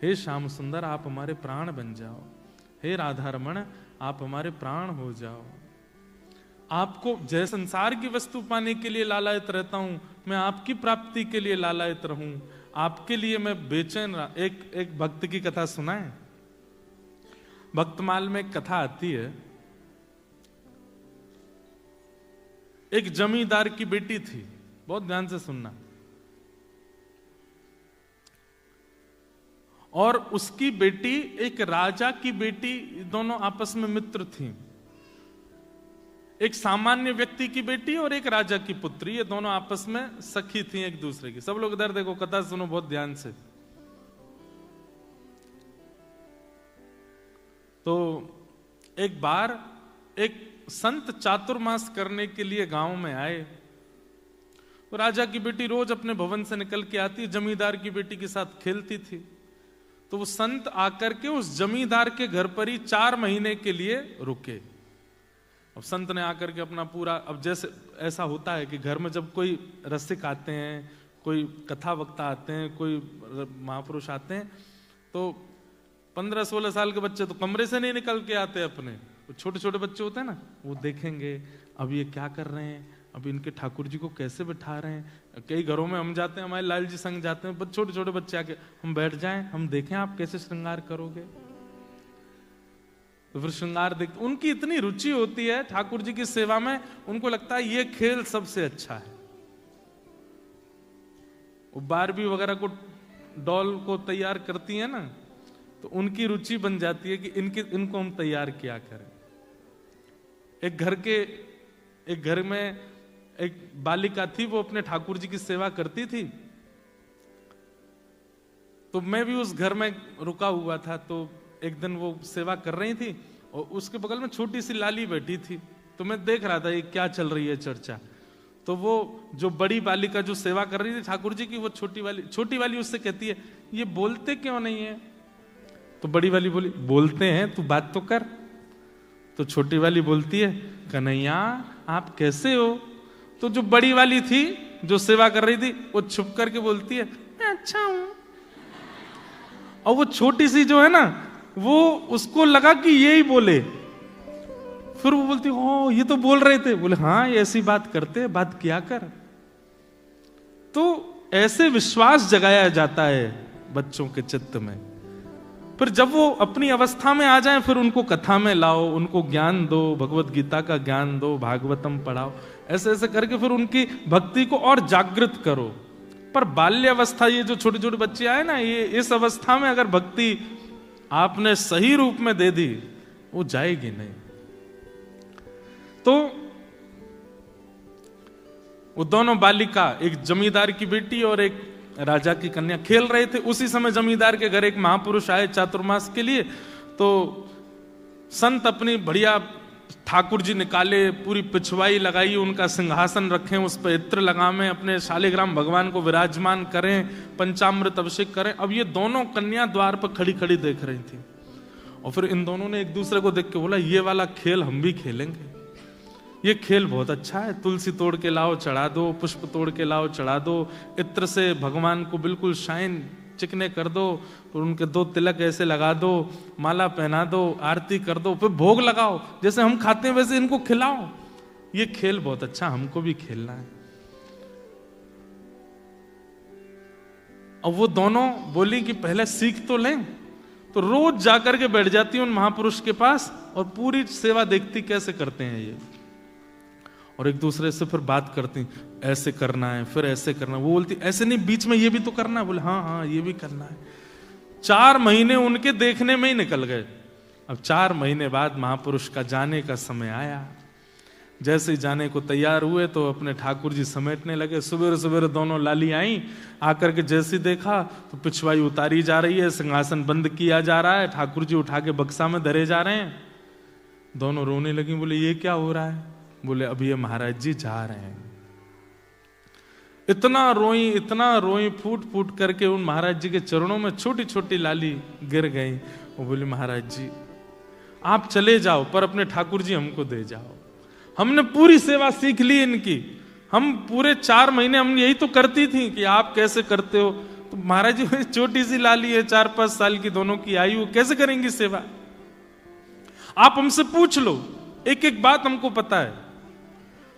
हे श्याम सुंदर आप हमारे प्राण बन जाओ, हे राधा रमण आप हमारे प्राण हो जाओ। आपको जय संसार की वस्तु पाने के लिए लालायित रहता हूं, मैं आपकी प्राप्ति के लिए लालायित रहूं, आपके लिए मैं बेचैन। एक भक्त की कथा सुना है, भक्तमाल में एक कथा आती है। एक जमींदार की बेटी थी, बहुत ध्यान से सुनना, और उसकी बेटी एक राजा की बेटी, दोनों आपस में मित्र थी। एक सामान्य व्यक्ति की बेटी और एक राजा की पुत्री, ये दोनों आपस में सखी थी एक दूसरे की। सब लोग इधर देखो, कथा सुनो बहुत ध्यान से। तो एक बार एक संत चातुर्मास करने के लिए गांव में आए। तो राजा की बेटी रोज अपने भवन से निकल के आती, जमींदार की बेटी के साथ खेलती थी। तो वो संत आकर के उस जमींदार के घर पर ही 4 महीने के लिए रुके। अब संत ने आकर के अपना पूरा, अब जैसे ऐसा होता है कि घर में जब कोई रसिक आते हैं, कोई कथा वक्ता आते हैं, कोई महापुरुष आते हैं, तो 15-16 साल के बच्चे तो कमरे से नहीं निकल के आते अपने। छोटे छोटे बच्चे होते हैं ना, वो देखेंगे अब ये क्या कर रहे हैं, अब इनके ठाकुर जी को कैसे बिठा रहे हैं। कई घरों में हम जाते हैं, हमारे लाल जी संग जाते हैं, छोटे छोटे बच्चे आके हम बैठ जाएं, हम देखें आप कैसे श्रृंगार करोगे। तो फिर श्रृंगार देखते, उनकी इतनी रुचि होती है ठाकुर जी की सेवा में, उनको लगता है ये खेल सबसे अच्छा है। वो बारबी वगैरह को, डॉल को तैयार करती है ना, तो उनकी रुचि बन जाती है कि इनको हम तैयार किया करें। एक घर में एक बालिका थी, वो अपने ठाकुर जी की सेवा करती थी। तो मैं भी उस घर में रुका हुआ था। तो एक दिन वो सेवा कर रही थी और उसके बगल में छोटी सी लाली बैठी थी। तो मैं देख रहा था ये क्या चल रही है चर्चा। तो वो जो बड़ी बालिका जो सेवा कर रही थी ठाकुर जी की, वो छोटी वाली उससे कहती है, ये बोलते क्यों नहीं है? तो बड़ी वाली बोली, बोलते हैं, तू बात तो कर। तो छोटी वाली बोलती है, कन्हैया आप कैसे हो? तो जो बड़ी वाली थी जो सेवा कर रही थी, वो छुप करके बोलती है, मैं अच्छा हूं। और वो छोटी सी जो है ना, वो उसको लगा कि ये ही बोले। फिर वो बोलती, ओ ये तो बोल रहे थे। बोले हाँ, ऐसी बात करते, बात किया कर। तो ऐसे विश्वास जगाया जाता है बच्चों के चित्त में। फिर जब वो अपनी अवस्था में आ जाएं, फिर उनको कथा में लाओ, उनको ज्ञान दो, भगवत गीता का ज्ञान दो, भागवतम पढ़ाओ, ऐसे ऐसे करके फिर उनकी भक्ति को और जागृत करो। पर बाल्य अवस्था, ये जो छोटे छोटे बच्चे आए ना, ये इस अवस्था में अगर भक्ति आपने सही रूप में दे दी, वो जाएगी नहीं। तो वो दोनों बालिका, एक जमींदार की बेटी और एक राजा की कन्या, खेल रहे थे। उसी समय जमींदार के घर एक महापुरुष आए चातुर्मास के लिए। तो संत अपनी बढ़िया ठाकुर जी निकाले, पूरी पिछवाई लगाई, उनका सिंहासन रखें, उस पर इत्र लगावें, अपने शालिग्राम भगवान को विराजमान करें, पंचामृत अभिषेक करें। अब ये दोनों कन्या द्वार पर खड़ी खड़ी देख रही थी। और फिर इन दोनों ने एक दूसरे को देख के बोला, ये वाला खेल हम भी खेलेंगे। ये खेल बहुत अच्छा है, तुलसी तोड़ के लाओ चढ़ा दो, पुष्प तोड़ के लाओ चढ़ा दो, इत्र से भगवान को बिल्कुल शाइन चिकने कर दो, और उनके 2 तिलक ऐसे लगा दो, माला पहना दो, आरती कर दो, फिर भोग लगाओ, जैसे हम खाते हैं वैसे इनको खिलाओ। ये खेल बहुत अच्छा, हमको भी खेलना है। और वो दोनों बोली कि पहले सीख तो लें, तो रोज जाकर के बैठ जाती उन महापुरुष के पास और पूरी सेवा देखती कैसे करते हैं ये, और एक दूसरे से फिर बात करती, ऐसे करना है, फिर ऐसे करना है। वो बोलती ऐसे नहीं, बीच में ये भी तो करना है। बोले हाँ हाँ ये भी करना है। 4 महीने उनके देखने में ही निकल गए। अब 4 महीने बाद महापुरुष का जाने का समय आया। जैसे ही जाने को तैयार हुए तो अपने ठाकुर जी समेटने लगे। सवेरे सवेरे दोनों लाली आई, आकर के जैसे देखा तो पिछवाई उतारी जा रही है, सिंहासन बंद किया जा रहा है, ठाकुर जी उठा के बक्सा में धरे जा रहे हैं। दोनों रोने लगी। बोले ये क्या हो रहा है? बोले अभी ये महाराज जी जा रहे हैं। इतना रोई, फूट फूट करके उन महाराज जी के चरणों में छोटी छोटी लाली गिर गई। वो बोले महाराज जी आप चले जाओ, पर अपने ठाकुर जी हमको दे जाओ। हमने पूरी सेवा सीख ली इनकी, हम पूरे 4 महीने हम यही तो करती थी कि आप कैसे करते हो। तो महाराज जी छोटी सी लाली है, 4-5 साल की दोनों की आयु, कैसे करेंगी सेवा? आप हमसे पूछ लो, एक एक बात हमको पता है।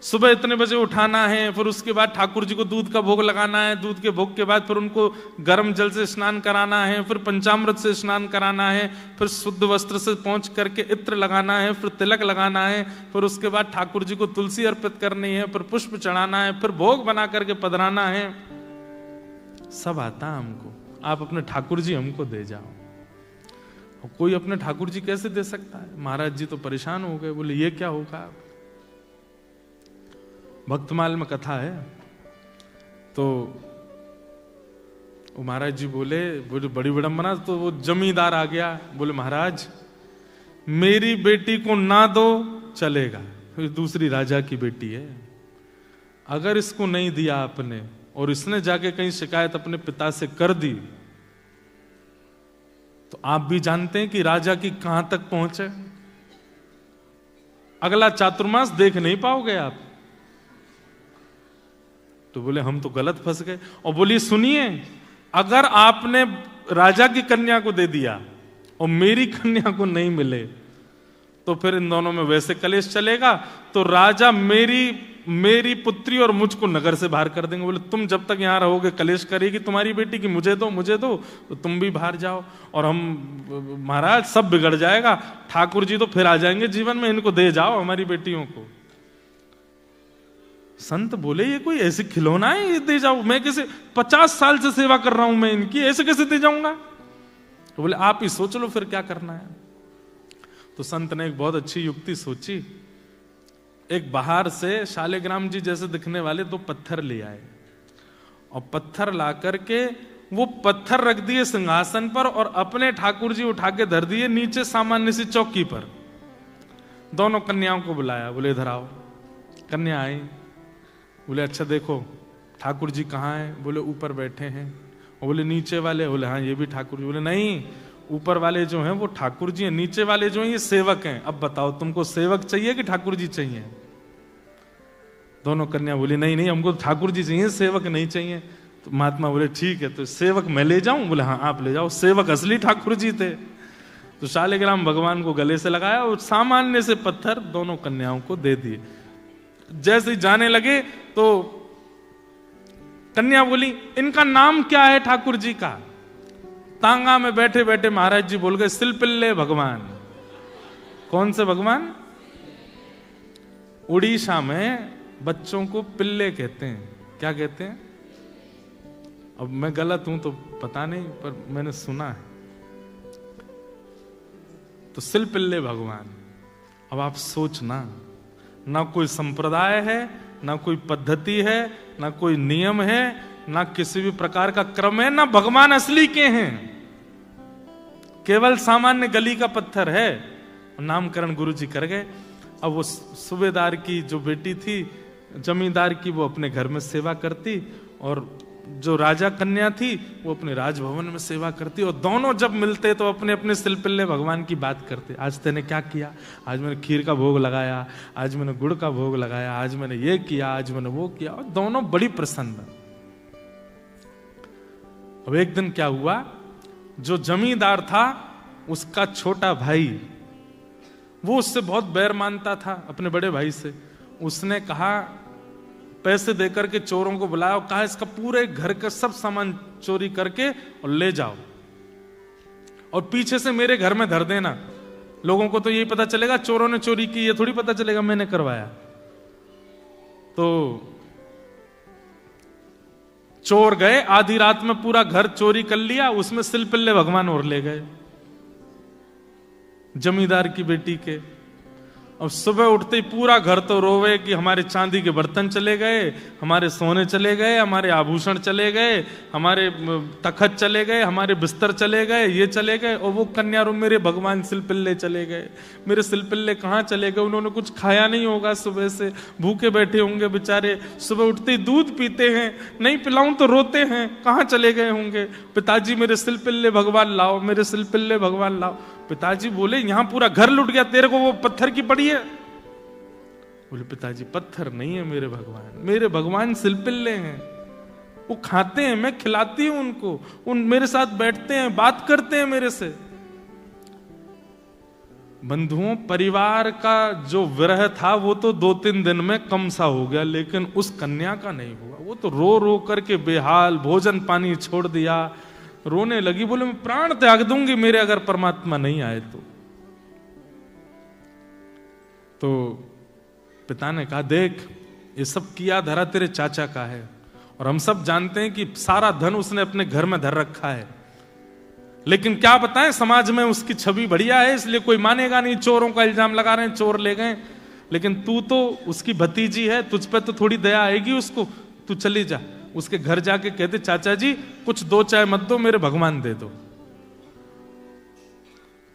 सुबह इतने बजे उठाना है, फिर उसके बाद ठाकुर जी को दूध का भोग लगाना है, दूध के भोग के बाद फिर उनको गर्म जल से स्नान कराना है, फिर पंचामृत से स्नान कराना है, फिर शुद्ध वस्त्र से पहुंच करके इत्र लगाना है, फिर तिलक लगाना है, फिर उसके बाद ठाकुर जी को तुलसी अर्पित करनी है, फिर पुष्प चढ़ाना है, फिर भोग बना करके पधराना है। सब आता है हमको, आप अपने ठाकुर जी हमको दे जाओ। कोई अपने ठाकुर जी कैसे दे सकता है? महाराज जी तो परेशान हो गए। बोले ये क्या होगा? भक्तमाल में कथा है, तो वो महाराज जी बोले बड़ी विडंबना। तो वो जमींदार आ गया, बोले महाराज मेरी बेटी को ना दो चलेगा, दूसरी राजा की बेटी है, अगर इसको नहीं दिया आपने और इसने जाके कहीं शिकायत अपने पिता से कर दी तो आप भी जानते हैं कि राजा की कहां तक पहुंच है। अगला चातुर्मास देख नहीं पाओगे आप। तो बोले हम तो गलत फंस गए। और बोली सुनिए, अगर आपने राजा की कन्या को दे दिया और मेरी कन्या को नहीं मिले तो फिर इन दोनों में वैसे कलेश चलेगा, तो राजा मेरी पुत्री और मुझको नगर से बाहर कर देंगे। बोले तुम जब तक यहां रहोगे कलेश करेगी तुम्हारी बेटी की मुझे दो तो तुम भी बाहर जाओ, और हम महाराज सब बिगड़ जाएगा। ठाकुर जी तो फिर आ जाएंगे जीवन में, इनको दे जाओ हमारी बेटियों को। संत बोले ये कोई ऐसे खिलौना है ये दे जाओ? मैं कैसे 50 साल से सेवा कर रहा हूं मैं इनकी, ऐसे कैसे दे जाऊंगा? तो बोले आप ही सोच लो फिर क्या करना है। तो संत ने एक बहुत अच्छी युक्ति सोची। एक बाहर से शालिग्राम जी जैसे दिखने वाले 2 पत्थर ले आए, और पत्थर ला करके वो पत्थर रख दिए सिंहासन पर, और अपने ठाकुर जी उठा के धर दिए नीचे सामान्य सी चौकी पर। दोनों कन्याओं को बुलाया, बोले इधर आओ। कन्या आई, बोले अच्छा देखो ठाकुर जी कहाँ हैं? बोले ऊपर बैठे हैं। और बोले नीचे वाले? बोले हाँ ये भी ठाकुर जी। बोले नहीं, ऊपर वाले जो हैं वो ठाकुर जी हैं, नीचे वाले जो हैं ये सेवक हैं। अब बताओ तुमको सेवक चाहिए कि ठाकुर जी चाहिए? दोनों कन्या बोली नहीं नहीं हमको ठाकुर जी चाहिए, सेवक नहीं चाहिए। तो महात्मा बोले ठीक है, तो सेवक मैं ले जाऊं? बोले हाँ आप ले जाओ। सेवक असली ठाकुर जी थे। तो शालिग्राम भगवान को गले से लगाया और सामान्य से पत्थर दोनों कन्याओं को दे दिए। जैसे ही जाने लगे तो कन्या बोली इनका नाम क्या है ठाकुर जी का? तांगा में बैठे बैठे महाराज जी बोल गए सिलपिल्ले भगवान। कौन से भगवान? उड़ीसा में बच्चों को पिल्ले कहते हैं। क्या कहते हैं? अब मैं गलत हूं तो पता नहीं, पर मैंने सुना है। तो सिलपिल्ले भगवान। अब आप सोचना, ना कोई संप्रदाय है, ना कोई पद्धति है, ना कोई नियम है, ना किसी भी प्रकार का क्रम है, ना भगवान असली के हैं, केवल सामान्य गली का पत्थर है। नामकरण गुरु जी कर गए। अब वो सूबेदार की जो बेटी थी जमींदार की, वो अपने घर में सेवा करती, और जो राजा कन्या थी वो अपने राजभवन में सेवा करती, और दोनों जब मिलते तो अपने अपने सिलपिल्ले भगवान की बात करते। आज तेने क्या किया, आज मैंने खीर का भोग लगाया, आज मैंने गुड़ का भोग लगाया, आज मैंने ये किया, आज मैंने वो किया, और दोनों बड़ी प्रसन्न। अब एक दिन क्या हुआ, जो जमींदार था उसका छोटा भाई, वो उससे बहुत बैर मानता था अपने बड़े भाई से। उसने कहा, पैसे देकर के चोरों को बुलाया और कहा इसका पूरे घर का सब सामान चोरी करके और ले जाओ, और पीछे से मेरे घर में धर देना। लोगों को तो यही पता चलेगा चोरों ने चोरी की, ये थोड़ी पता चलेगा मैंने करवाया। तो चोर गए, आधी रात में पूरा घर चोरी कर लिया, उसमें सिलपिल्ले भगवान और ले गए जमींदार की बेटी के। अब सुबह उठते ही पूरा घर तो रोवे कि हमारे चांदी के बर्तन चले गए, हमारे सोने चले गए, हमारे आभूषण चले गए, हमारे तखत चले गए, हमारे बिस्तर चले गए, ये चले गए। और वो कन्या रो, मेरे भगवान सिलपिल्ले चले गए, मेरे सिलपिल्ले कहाँ चले गए, उन्होंने कुछ खाया नहीं होगा, सुबह से भूखे बैठे होंगे बेचारे, सुबह उठते ही दूध पीते हैं, नहीं पिलाऊं तो रोते हैं, कहाँ चले गए होंगे। पिताजी मेरे सिलपिल्ले भगवान लाओ, मेरे सिलपिल्ले भगवान लाओ। पिताजी बोले, यहां पूरा घर लुट गया, तेरे को वो पत्थर की पड़ी है। बोले, पिताजी पत्थर नहीं है मेरे भगवान, मेरे भगवान सिलपिल्ले हैं, वो खाते हैं, मैं खिलाती हूं उनको, उन मेरे साथ बैठते हैं, बात करते हैं मेरे से। बंधुओं, परिवार का जो विरह था वो तो 2-3 दिन में कम सा हो गया, लेकिन उस कन्या का नहीं हुआ। वो तो रो रो करके बेहाल, भोजन पानी छोड़ दिया, रोने लगी, बोले मैं प्राण त्याग दूंगी मेरे अगर परमात्मा नहीं आए तो पिता ने कहा, देख ये सब किया धरा तेरे चाचा का है, और हम सब जानते हैं कि सारा धन उसने अपने घर में धर रखा है, लेकिन क्या बताएं समाज में उसकी छवि बढ़िया है, इसलिए कोई मानेगा नहीं, चोरों का इल्जाम लगा रहे हैं, चोर ले गए। लेकिन तू तो उसकी भतीजी है, तुझ पे तो थोड़ी दया आएगी उसको, तू चली जा उसके घर जाके कहते, चाचा जी कुछ 2 चाय मत दो, मेरे भगवान दे दो।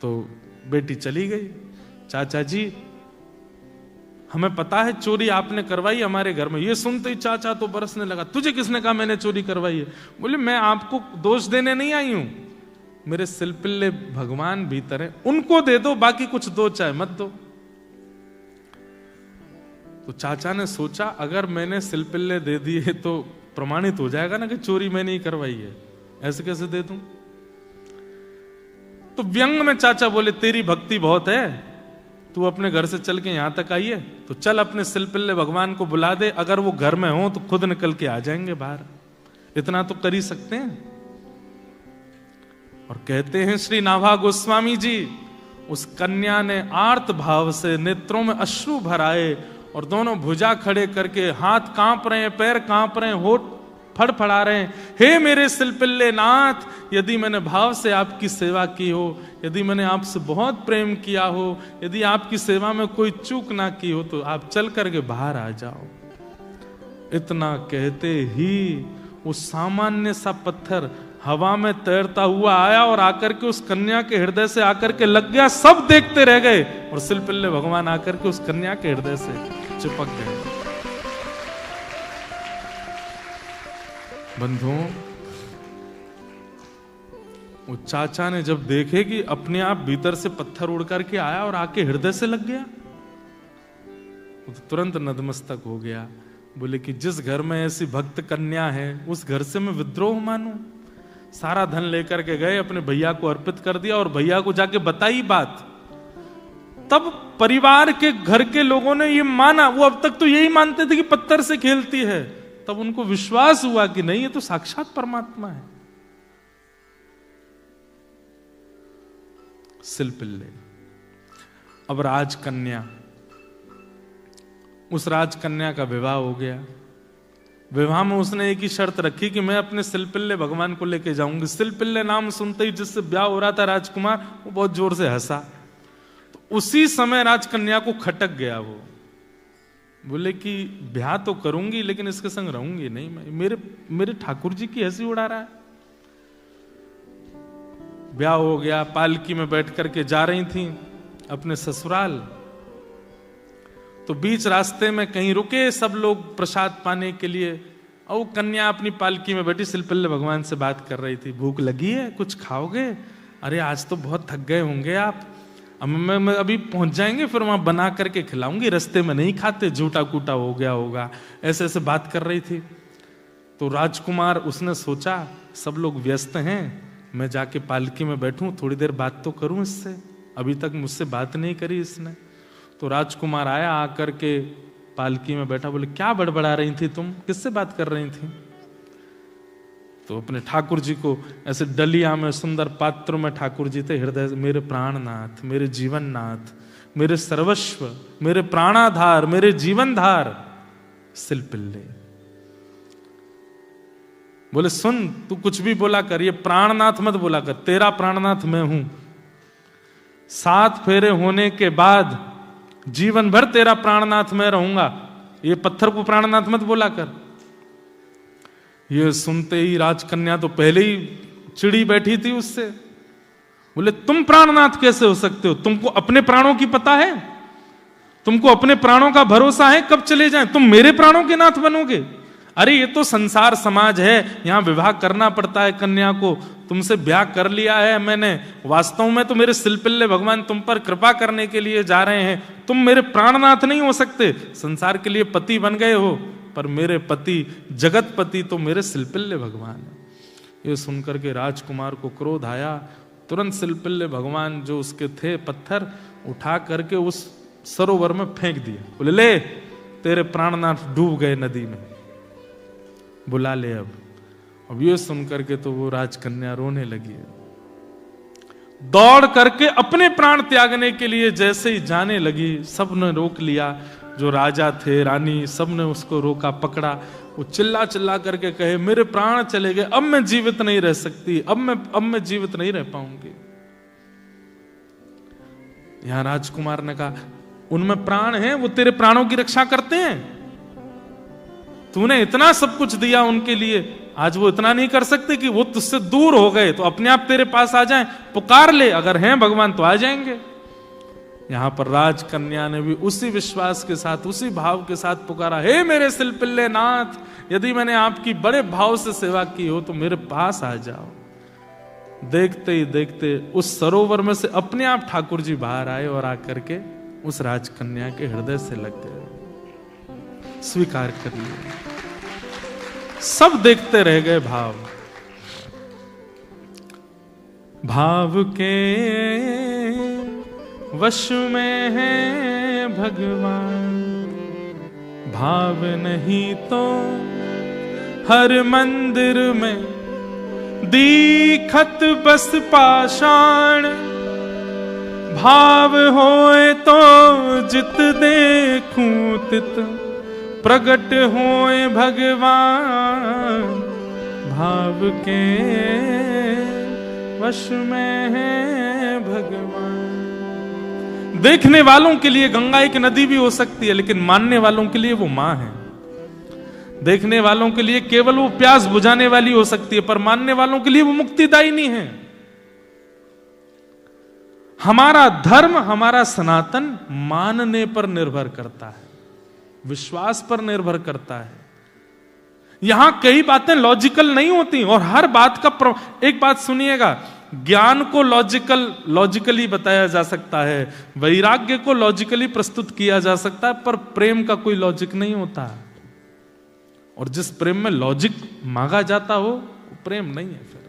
तो बेटी चली गई, चाचा जी हमें पता है चोरी आपने करवाई हमारे घर में। ये सुनते ही चाचा तो बरसने लगा, तुझे किसने कहा मैंने चोरी करवाई है? बोले, मैं आपको दोष देने नहीं आई हूं, मेरे सिलपिल्ले भगवान भीतर है, उनको दे दो, बाकी कुछ 2 चाय मत दो। तो चाचा ने सोचा, अगर मैंने सिलपिल्ले दे दिए तो प्रमाणित हो जाएगा ना कि चोरी मैंने ही करवाई है, ऐसे कैसे दे दूं? तो व्यंग में चाचा बोले, तेरी भक्ति बहुत है, तू अपने घर से चल के यहां तक आई है, तो चल अपने सिलपिल्ले भगवान को बुला दे, अगर वो घर में हो तो खुद निकल के आ जाएंगे बाहर, इतना तो कर ही सकते हैं। और कहते हैं श्री नाभा गोस्वामी जी, उस कन्या ने आर्त भाव से नेत्रों में अश्रु भराए, और दोनों भुजा खड़े करके हाथ कांप रहे हैं, पैर कांप रहे हैं, होठ फड़फड़ा रहे हैं, हे मेरे सिलपिल्ले नाथ, यदि मैंने भाव से आपकी सेवा की हो, यदि मैंने आपसे बहुत प्रेम किया हो, यदि आपकी सेवा में कोई चूक ना की हो, तो आप चल करके बाहर आ जाओ। इतना कहते ही वो सामान्य सा पत्थर हवा में तैरता हुआ आया और आकर के उस कन्या के हृदय से आकर के लग गया। सब देखते रह गए, और सिलपिल्ले भगवान आकर के उस कन्या के हृदय से चिपक गए। बंधुओं, वो चाचा ने जब देखे कि अपने आप भीतर से पत्थर उड़ करके आया और आके हृदय से लग गया, वो तो तुरंत नतमस्तक हो गया। बोले कि जिस घर में ऐसी भक्त कन्या है, उस घर से मैं विद्रोह मानूं? सारा धन लेकर के गए, अपने भैया को अर्पित कर दिया, और भैया को जाके बताई बात। तब परिवार के घर के लोगों ने ये माना, वो अब तक तो यही मानते थे कि पत्थर से खेलती है, तब उनको विश्वास हुआ कि नहीं, ये तो साक्षात परमात्मा है। सिलपिल्ले। अब राजकन्या, उस राजकन्या का विवाह हो गया। विवाह में उसने एक ही शर्त रखी कि मैं अपने सिलपिल्ले भगवान को लेके जाऊंगी। सिलपिल्ले नाम सुनते ही जिससे ब्याह हो रहा था राजकुमार, वो बहुत जोर से हंसा। तो उसी समय राजकन्या को खटक गया। वो बोले कि ब्याह तो करूंगी लेकिन इसके संग रहूंगी नहीं, मैं मेरे ठाकुर जी की हंसी उड़ा रहा है। ब्याह हो गया, पालकी में बैठ करके जा रही थी अपने ससुराल। तो बीच रास्ते में कहीं रुके सब लोग प्रसाद पाने के लिए, और वो कन्या अपनी पालकी में बैठी शिल्पल्ले भगवान से बात कर रही थी, भूख लगी है, कुछ खाओगे? अरे आज तो बहुत थक गए होंगे आप, अब मैं अभी पहुंच जाएंगे, फिर वहां बना करके खिलाऊंगी, रास्ते में नहीं खाते, झूठा कूटा हो गया होगा। ऐसे ऐसे बात कर रही थी। तो राजकुमार उसने सोचा सब लोग व्यस्त हैं, मैं जाके पालकी में बैठूं, थोड़ी देर बात तो करूं इससे, अभी तक मुझसे बात नहीं करी इसने। तो राजकुमार आया, आकर के पालकी में बैठा, बोले क्या बड़बड़ा रही थी तुम, किससे बात कर रही थी? तो अपने ठाकुर जी को ऐसे डलिया में, सुंदर पात्र में ठाकुर जी थे, हृदय, मेरे प्राणनाथ, मेरे जीवननाथ, मेरे सर्वस्व, मेरे प्राणाधार, मेरे जीवनधार शिल्पिल्ले। बोले सुन, तू कुछ भी बोला कर, ये प्राणनाथ मत बोला कर, तेरा प्राणनाथ मैं हूं। 7 फेरे होने के बाद जीवन भर तेरा प्राणनाथ मैं रहूंगा, ये पत्थर को प्राणनाथ मत बोला कर। ये सुनते ही राजकन्या तो पहले ही चिड़ी बैठी थी उससे। बोले तुम प्राणनाथ कैसे हो सकते हो? तुमको अपने प्राणों की पता है? तुमको अपने प्राणों का भरोसा है? कब चले जाएं? तुम मेरे प्राणों के नाथ बनोगे? अरे ये तो संसार समाज है, यहां विवाह करना पड़ता है कन्या को, तुमसे ब्याह कर लिया है मैंने, वास्तव में तो मेरे शिल्पिल्ले भगवान तुम पर कृपा करने के लिए जा रहे हैं, तुम मेरे प्राणनाथ नहीं हो सकते। संसार के लिए पति बन गए हो, पर मेरे पति, जगत पति तो मेरे शिल्पिल्ले भगवान है। ये सुनकर के राजकुमार को क्रोध आया, तुरंत शिल्पिल्ले भगवान जो उसके थे पत्थर उठा करके उस सरोवर में फेंक दिया। बोले ले, तेरे प्राणनाथ डूब गए नदी में, बुला ले अब ये सुनकर के तो वो राजकन्या रोने लगी। दौड़ करके अपने प्राण त्यागने के लिए जैसे ही जाने लगी, सबने रोक लिया, जो राजा थे, रानी, सबने उसको रोका, पकड़ा। वो चिल्ला चिल्ला करके कहे मेरे प्राण चले गए, अब मैं जीवित नहीं रह सकती, अब मैं जीवित नहीं रह पाऊंगी। यहां राजकुमार ने कहा उनमें प्राण हैं, वो तेरे प्राणों की रक्षा करते हैं, तूने इतना सब कुछ दिया उनके लिए, आज वो इतना नहीं कर सकते कि वो तुझसे दूर हो गए तो अपने आप तेरे पास आ जाएं? पुकार ले, अगर हैं भगवान तो आ जाएंगे। यहां पर राजकन्या ने भी उसी विश्वास के साथ, उसी भाव के साथ पुकारा, हे मेरे शिल्पिल्ले नाथ, यदि मैंने आपकी बड़े भाव से सेवा की हो तो मेरे पास आ जाओ। देखते ही देखते उस सरोवर में से अपने आप ठाकुर जी बाहर आए और आकर के उस राजकन्या के हृदय से लग गए, स्वीकार कर लिया। सब देखते रह गए। भाव के वश में है भगवान, भाव नहीं तो हर मंदिर में दीखत बस पाषाण, भाव होए तो जित देखूं तित प्रगट होए भगवान, भाव के वश में है भगवान। देखने वालों के लिए गंगा एक नदी भी हो सकती है, लेकिन मानने वालों के लिए वो मां है। देखने वालों के लिए केवल वो प्यास बुझाने वाली हो सकती है, पर मानने वालों के लिए वो मुक्तिदायिनी है। हमारा धर्म, हमारा सनातन मानने पर निर्भर करता है, विश्वास पर निर्भर करता है। यहां कई बातें लॉजिकल नहीं होती, और हर बात का एक बात सुनिएगा, ज्ञान को लॉजिकली बताया जा सकता है, वैराग्य को लॉजिकली प्रस्तुत किया जा सकता है, पर प्रेम का कोई लॉजिक नहीं होता। और जिस प्रेम में लॉजिक मांगा जाता हो वो प्रेम नहीं है। फिर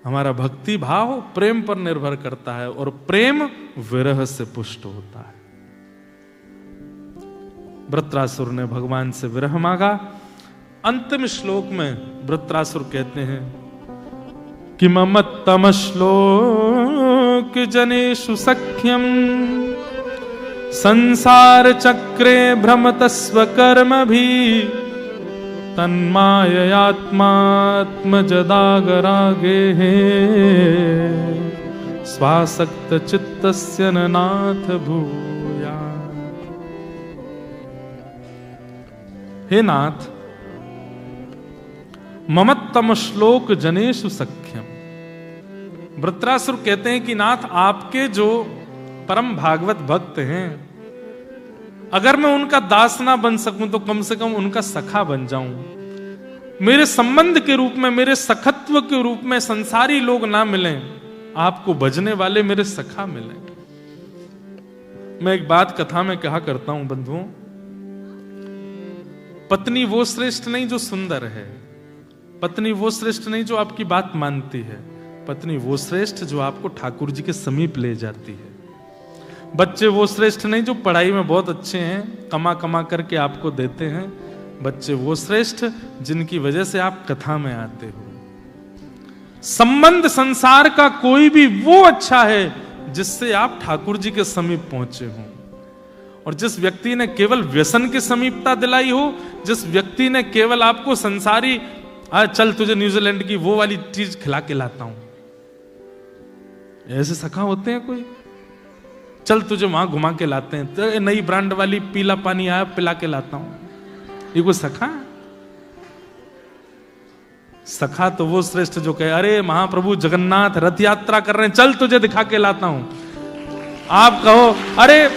हमारा भक्ति भाव प्रेम पर निर्भर करता है, और प्रेम विरह से पुष्ट होता है। वृत्रासुर ने भगवान से विरह मांगा। अंतिम श्लोक में वृत्रासुर कहते हैं कि ममत्तम श्लोक जनेषु सख्यम संसार चक्रे भ्रमतस्व कर्म भी तन्माययात्मात्म जदागरागे स्वासक्त चित्तस्य नाथ भूया। हे नाथ, ममत्तम श्लोक जनेषु सख्यम। वृत्रासुर कहते हैं कि नाथ, आपके जो परम भागवत भक्त हैं, अगर मैं उनका दास ना बन सकूं तो कम से कम उनका सखा बन जाऊं, मेरे संबंध के रूप में, मेरे सखत्व के रूप में संसारी लोग ना मिलें, आपको भजने वाले मेरे सखा मिलें। मैं एक बात कथा में कहा करता हूं बंधुओं, पत्नी वो श्रेष्ठ नहीं जो सुंदर है, पत्नी वो श्रेष्ठ नहीं जो आपकी बात मानती है, पत्नी वो श्रेष्ठ जो आपको ठाकुर जी के समीप ले जाती है। बच्चे वो श्रेष्ठ नहीं जो पढ़ाई में बहुत अच्छे हैं, कमा कमा करके आपको देते हैं, बच्चे वो श्रेष्ठ जिनकी वजह से आप कथा में आते हो। संबंध संसार का कोई भी वो अच्छा है जिससे आप ठाकुर जी के समीप पहुंचे हो। और जिस व्यक्ति ने केवल व्यसन की समीपता दिलाई हो, जिस व्यक्ति ने केवल आपको संसारी चल तुझे न्यूजीलैंड की वो वाली चीज खिला के लाता हूं, ऐसे सखा होते हैं कोई? चल तुझे वहां घुमा के लाते हैं, तो नई ब्रांड वाली पीला पानी आया पिला के लाता हूं, ये कोई सखा? सखा तो वो श्रेष्ठ जो कहे अरे महाप्रभु जगन्नाथ रथ यात्रा कर रहे हैं, चल तुझे दिखा के लाता हूं। आप कहो अरे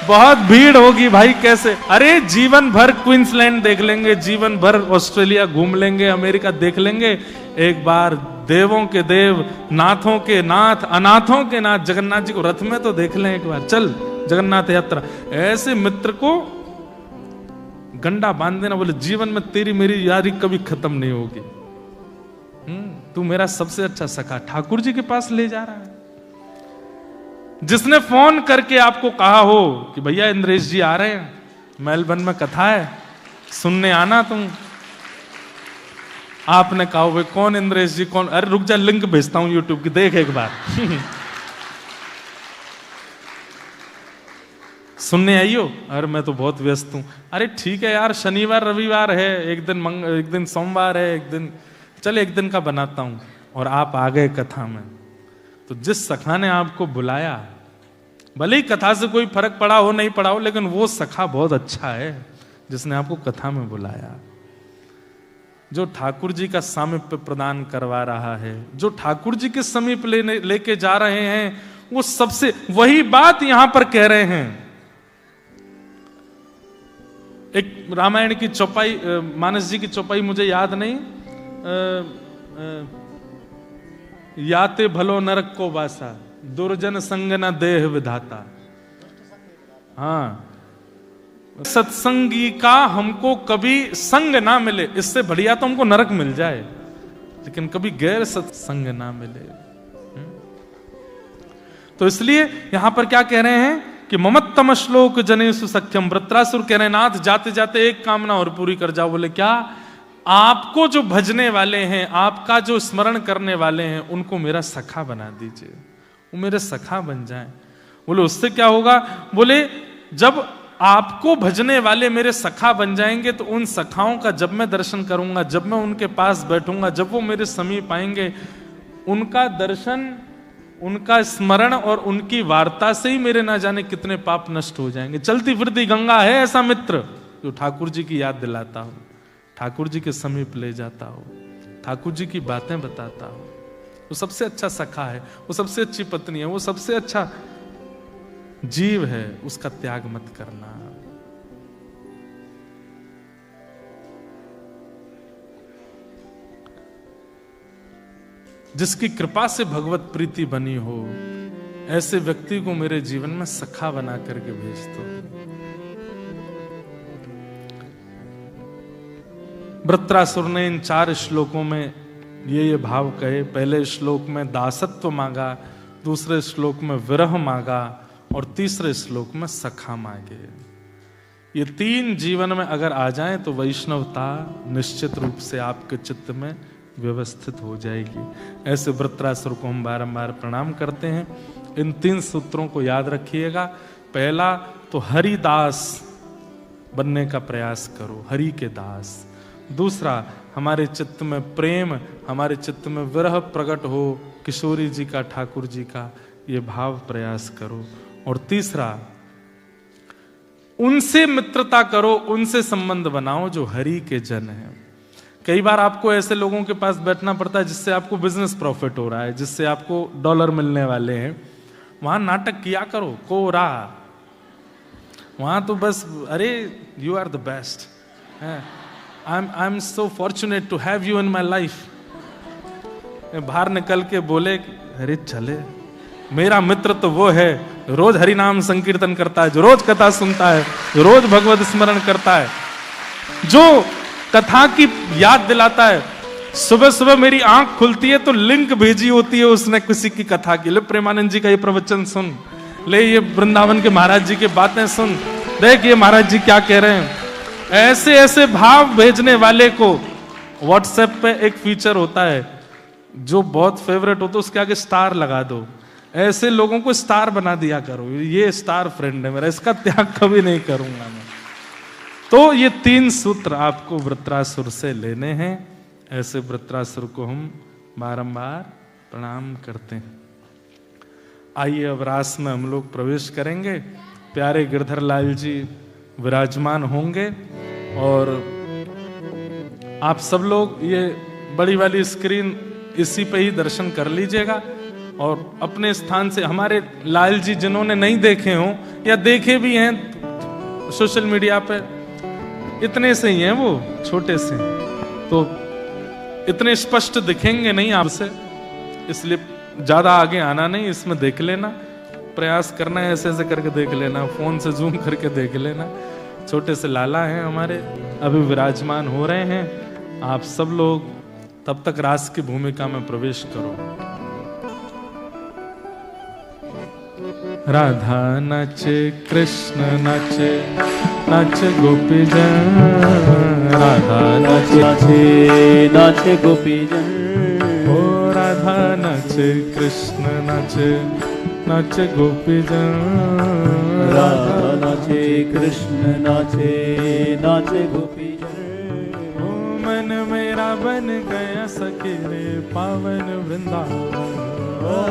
बहुत भीड़ होगी भाई, कैसे? अरे जीवन भर क्वींसलैंड देख लेंगे, जीवन भर ऑस्ट्रेलिया घूम लेंगे, अमेरिका देख लेंगे, एक बार देवों के देव, नाथों के नाथ, अनाथों के नाथ जगन्नाथ जी को रथ में तो देख लें एक बार, चल जगन्नाथ यात्रा। ऐसे मित्र को गंडा बांध देना, बोले जीवन में तेरी मेरी यारी कभी खत्म नहीं होगी, तू मेरा सबसे अच्छा सखा ठाकुर जी के पास ले जा रहा है। जिसने फोन करके आपको कहा हो कि भैया इंद्रेश जी आ रहे हैं, मेलबर्न में कथा है, सुनने आना तुम। आपने कहा भाई कौन इंद्रेश जी कौन? अरे रुक जा, लिंक भेजता हूं यूट्यूब की, देख एक बार। सुनने आई हो? अरे मैं तो बहुत व्यस्त हूं। अरे ठीक है यार, शनिवार रविवार है, एक दिन सोमवार है, चल एक दिन का बनाता हूं। और आप आ गए कथा में। तो जिस सखा ने आपको बुलाया, भले ही कथा से कोई फर्क पड़ा हो नहीं पड़ा हो, लेकिन वो सखा बहुत अच्छा है जिसने आपको कथा में बुलाया, जो ठाकुर जी का सामीप्य प्रदान करवा रहा है, जो ठाकुर जी के समीप लेके जा रहे हैं, वो सबसे वही बात यहां पर कह रहे हैं। एक रामायण की चौपाई, मानस जी की चौपाई मुझे याद नहीं, याते भलो नरक को वासा, दुर्जन संग न देह विधाता। हाँ, सत्संगी का हमको कभी संग ना मिले, इससे बढ़िया तो हमको नरक मिल जाए, लेकिन कभी गैर सत्संग ना मिले। तो इसलिए यहां पर क्या कह रहे हैं कि ममत्तम श्लोक जनेषु सख्यम। वृत्रासुर कह रहे नाथ जाते जाते एक कामना और पूरी कर जाओ। बोले क्या? आपको जो भजने वाले हैं, आपका जो स्मरण करने वाले हैं, उनको मेरा सखा बना दीजिए, वो मेरे सखा बन जाएं। बोले उससे क्या होगा? बोले जब आपको भजने वाले मेरे सखा बन जाएंगे तो उन सखाओं का जब मैं दर्शन करूंगा, जब मैं उनके पास बैठूंगा, जब वो मेरे समीप आएंगे, उनका दर्शन, उनका स्मरण और उनकी वार्ता से ही मेरे ना जाने कितने पाप नष्ट हो जाएंगे। चलती फिरती गंगा है ऐसा मित्र जो ठाकुर जी की याद दिलाता हो, ठाकुर जी के समीप ले जाता हो, ठाकुर जी की बातें बताता हो, वो सबसे अच्छा सखा है, वो सबसे अच्छी पत्नी है, वो सबसे अच्छा जीव है। उसका त्याग मत करना। जिसकी कृपा से भगवत प्रीति बनी हो, ऐसे व्यक्ति को मेरे जीवन में सखा बना करके भेज दो। वृत्रासुर ने इन 4 श्लोकों में ये भाव कहे। पहले श्लोक में दासत्व मांगा, दूसरे श्लोक में विरह मांगा और तीसरे श्लोक में सखा मांगे। ये 3 जीवन में अगर आ जाएं तो वैष्णवता निश्चित रूप से आपके चित्त में व्यवस्थित हो जाएगी। ऐसे वृत्रासुर को हम बारंबार प्रणाम करते हैं। इन 3 सूत्रों को याद रखिएगा। पहला तो हरिदास बनने का प्रयास करो, हरि के दास। दूसरा, हमारे चित्त में प्रेम, हमारे चित्त में विरह प्रकट हो किशोरी जी का, ठाकुर जी का, ये भाव प्रयास करो। और तीसरा, उनसे मित्रता करो, उनसे संबंध बनाओ जो हरि के जन हैं। कई बार आपको ऐसे लोगों के पास बैठना पड़ता है जिससे आपको बिजनेस प्रॉफिट हो रहा है, जिससे आपको डॉलर मिलने वाले हैं। वहां नाटक किया करो, कोरा, वहां तो बस अरे you are the best, I am so fortunate to have you in my life. बाहर निकल के बोले अरे चले, मेरा मित्र तो वो है रोज हरि नाम संकीर्तन करता है, जो रोज कथा सुनता है, जो रोज भगवत स्मरण करता है, जो कथा की याद दिलाता है। सुबह सुबह मेरी आंख खुलती है तो लिंक भेजी होती है उसने किसी की कथा की, ले प्रेमानंद जी का ये प्रवचन सुन, ले ये वृंदावन के महाराज जी की बातें सुन, देख ये महाराज जी क्या कह रहे हैं। ऐसे ऐसे भाव भेजने वाले को व्हाट्सएप पे एक फीचर होता है जो बहुत फेवरेट हो तो उसके आगे स्टार लगा दो। ऐसे लोगों को स्टार बना दिया करो, ये स्टार फ्रेंड है मेरा, इसका त्याग कभी नहीं करूंगा मैं। तो ये 3 सूत्र आपको वृत्रासुर से लेने हैं। ऐसे वृत्रासुर को हम बारंबार प्रणाम करते हैं। आइए अब रास में हम लोग प्रवेश करेंगे। प्यारे गिरधर लाल जी विराजमान होंगे और आप सब लोग ये बड़ी वाली स्क्रीन इसी पे ही दर्शन कर लीजिएगा और अपने स्थान से हमारे लाल जी जिन्होंने नहीं देखे हों या देखे भी हैं सोशल मीडिया पे, इतने से ही हैं वो, छोटे से, तो इतने स्पष्ट दिखेंगे नहीं आपसे, इसलिए ज्यादा आगे आना नहीं, इसमें देख लेना, प्रयास करना है ऐसे ऐसे करके देख लेना, फोन से जूम करके देख लेना। छोटे से लाला हैं हमारे, अभी विराजमान हो रहे हैं। आप सब लोग तब तक रास की भूमिका में प्रवेश करो। राधा नाचे कृष्ण नाचे, नाचे गोपी जन, राधा नाचे नाचे गोपी जन, ओ राधा नाचे कृष्ण नाचे, नाचे गोपी जन, राधा नाचे कृष्ण नाचे, नाचे गोपी जन। ओ मन मेरा बन गया सखी रे पावन वृंदावन, ओ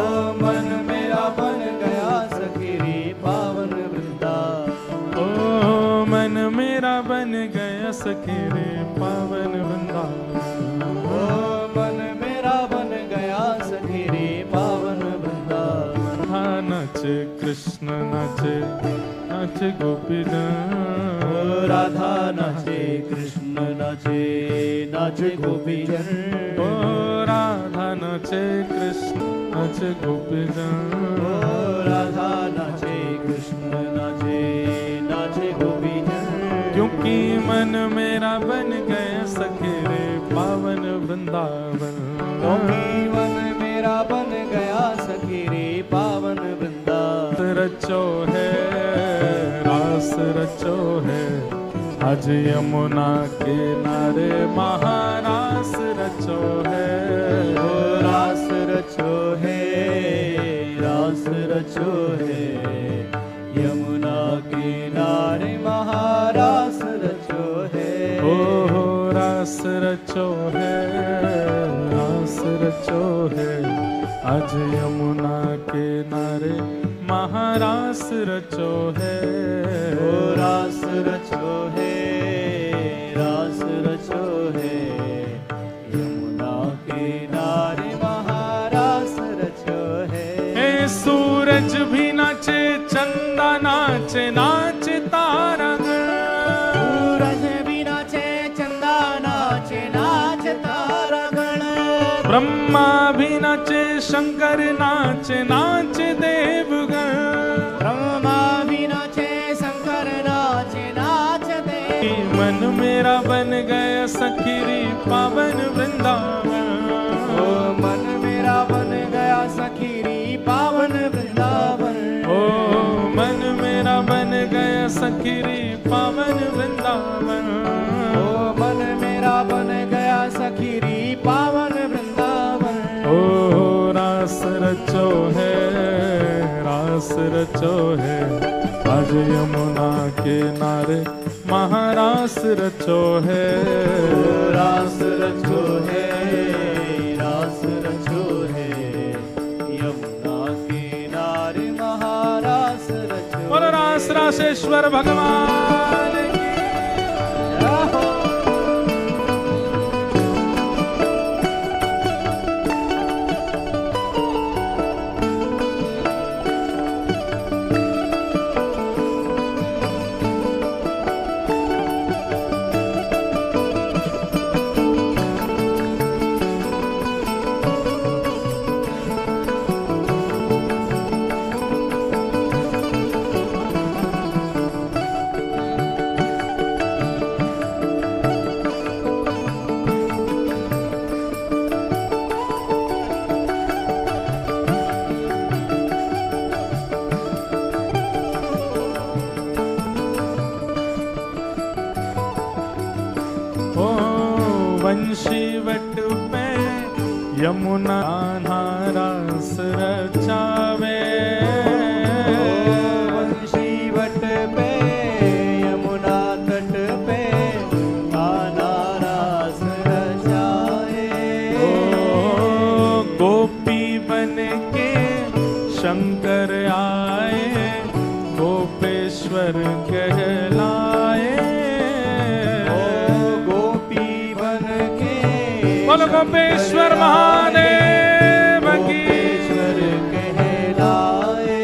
मन मेरा बन गया सखी रे पावन वृंदावन, ओ मन मेरा बन गया सखी रे पावन वृंदावन, ओ मन मेरा बन गया सखी रे पावन वृंदावन। राधा नाचे कृष्ण नाचे, नाचे गोपी जन, राधा नाचे कृष्ण नाचे, नाचे गोपी जन, ओ राधा नाचे कृष्ण नाचे गोपी जन, राधा नाचे कृष्ण नाचे, नाचे गोपी जन। क्योंकि मन मेरा बन गया सखी रे पावन वृंदावन, क्योंकि मन मेरा बन गया सखी रे पावन वृंदावन। रचो है रास रचो है, आज यमुना के नारे महारास रचो है, ओ रास रचो है, रास रचो है, यमुना किनारे महारास रचो है, ओ रास रचो है, रास रचो है, आज यमुना के नारे महारास रचो है, ओ रास रचो है, रास रचो है, यमुना किनारे महारास रचो है। हे सूरज भी नाचे, चंदा नाचे, नाचे तारागण, सूरज भी नाचे, चंदा नाचे, नाचे तारागण, ब्रह्मा भी नाचे, शंकर नाचे, नाचे देवगण, ब्रह्मा भी नाचे, शंकर नाचे, नाचे देव। मन मेरा बन गया सखी रे पावन वृंदावन, ओ मन मेरा बन गया सखी रे पावन वृंदावन, ओ मन मेरा बन गया सखी रे पावन वृंदावन, ओ मन मेरा बन गया सखी रे पावन वृंदावन। ओ रास रचो है, रास रचो है, आज यमुना के नारे महारास रचो है, रास रचो है, रास रचो है, यमुना किनारे महारास रचो। और रास रासेश्वर भगवान की जय हो। बंशी वट पे यमुना रास रचावे। बंशी वट पे यमुना तट पे कान्हा रास रचाए। गोपी बन के शंकर आए, गोपेश्वर कहलाए। गोपी बन के बोलो गोपेश्वर महादेव की। कहलाए।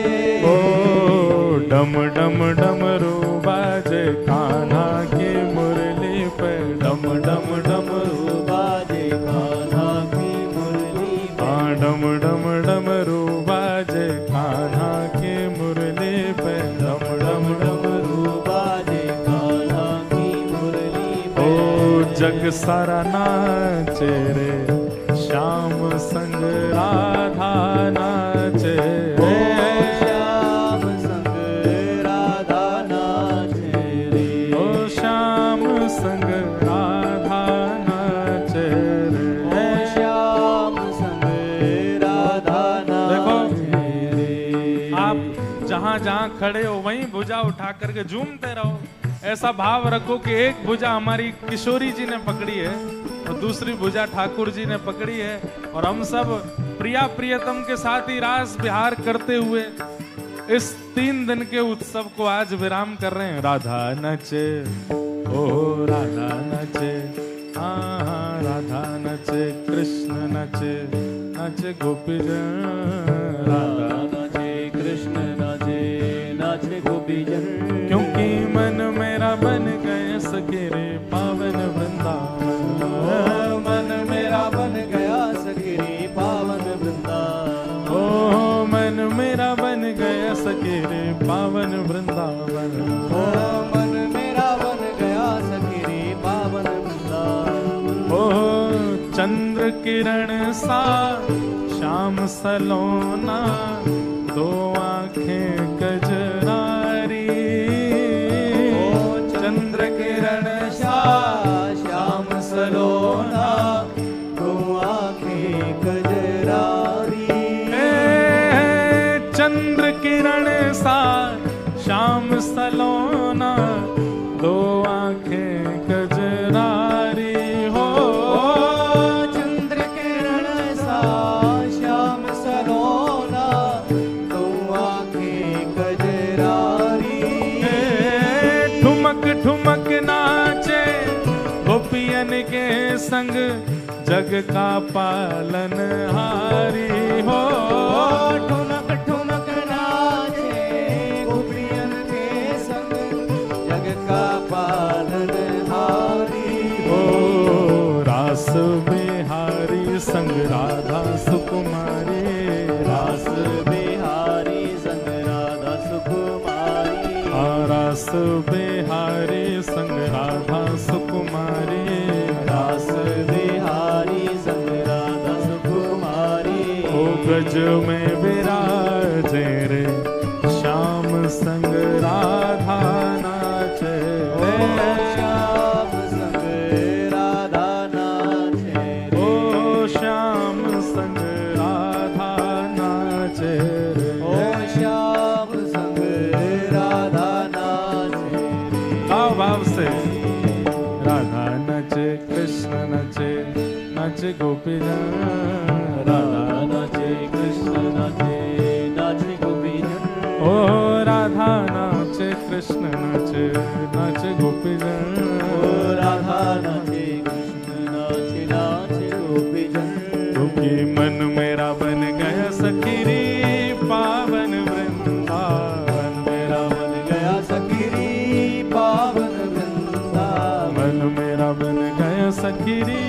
डम डम डमरू बाजे कान्हा की मुरली पे, डम डम डमरू बाजे कान्हा की मुरली पे। डम डम डमरू बाजे कान्हा की मुरली पे, डम डम डमरू बाजे कान्हा की मुरली पे। जग सारा नाचे रे, श्याम संग राधा नाचे रे। श्याम संग राधा नाचे रे। ओ श्याम संग राधा नाचे रे। श्याम संग राधा नाचे रे। आप जहाँ जहाँ खड़े हो वहीं भुजा उठा करके झूमते रहो। ऐसा भाव रखो कि एक भुजा हमारी किशोरी जी ने पकड़ी है और दूसरी भुजा ठाकुर जी ने पकड़ी है, और हम सब प्रिया प्रियतम के साथ ही रास विहार करते हुए इस 3 दिन के उत्सव को आज विराम कर रहे हैं। राधा नचे, ओ राधा नचे, हाँ राधा नचे, कृष्ण नचे, नचे गोपीजन। राधा नाचे कृष्ण नाचे, नाचे गोपीजन। क्योंकि मन मेरा बन गए सखी रे पावन वृंदावन। मन मेरा बन गया सखी रे पावन वृंदावन। ओ मन मेरा बन गया सखी रे पावन वृंदावन। ओ मन मेरा बन गया सखी रे पावन वृंदावन। ओ चंद्र किरण सा श्याम सलोना, 2 आँखें कजरारी। चंद्र किरण सा श्याम सलोना, 2 आँखें कजरारी। चंद्र किरण सा श्याम सलोना, 2 आँखें कजरारी। हो चंद्र किरण सा श्याम सलोना, 2 आँखें कजरारी। ठुमक ठुमक नाचे गोपियन के संग, जग का पालन हारी। हो ठुमक ठुमक नाचे गोपियन के संग, जग का पालन हारी। हो रास बिहारी संग राधा सुकुमारी। रास बिहारी संग राधा सुकुमारी। रास बिहारी संग राधा सुकुमारी। रास बिहारी संग राधा सुकुमारी। ओ गज में विराजे रे श्याम संग राधा नाचे रे। श्याम संग राधा नाचे रे। ओ श्याम संग राधा नाचे रे। ओ श्याम संग राधा नाचे रे। भाव भाव से राधा नचे, कृष्ण नचे, नचे गोपीजन। राधा नाचे कृष्ण नाचे, नाचे गोपीजन। ओ राधा नाचे, कृष्ण नाचे, नाचे गोपीजन। ओ राधा नाचे कृष्ण नाचे, नाचे गोपीजन। क्योंकि मन मेरा बन गया सखी रे पावन वृंदावन। मेरा बन गया सखी रे पावन वृंदावन। मन मेरा बन गया सखी रे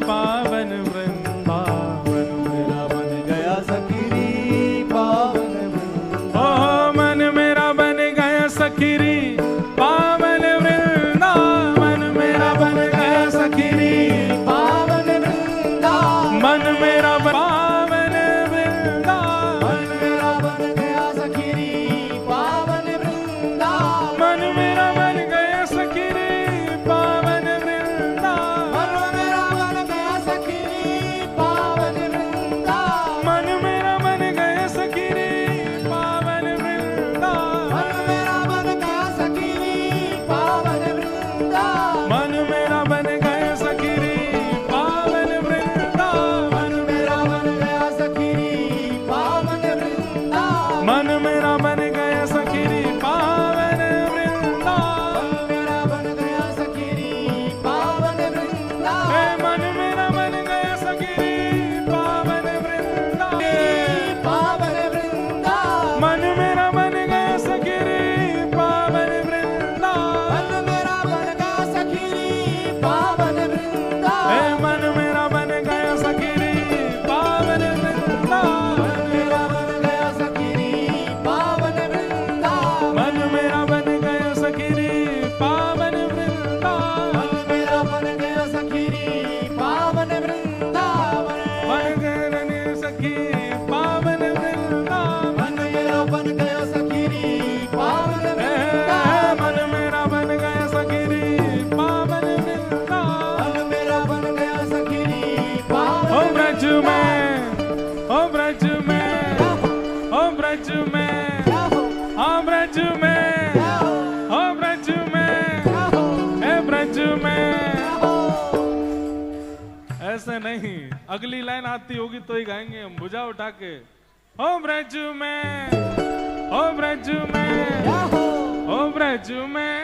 पावन वृंदावन। मेरा बन गया सखी रे पावन वृंदावन। ओ मन मेरा बन गया सखी रे पावन वृंदावन। मेरा बन गया सखी रे पावन वृंदावन। मन मेरा पावन वृंदावन। मेरा बन गया ब्रज में, हाँ ब्रज में, हो ब्रज में, हे ब्रज में। ऐसे नहीं, अगली लाइन आती होगी तो ही गाएंगे हम, भुजा उठा के। हो ब्रज में, हो ब्रज में, हो ब्रज में,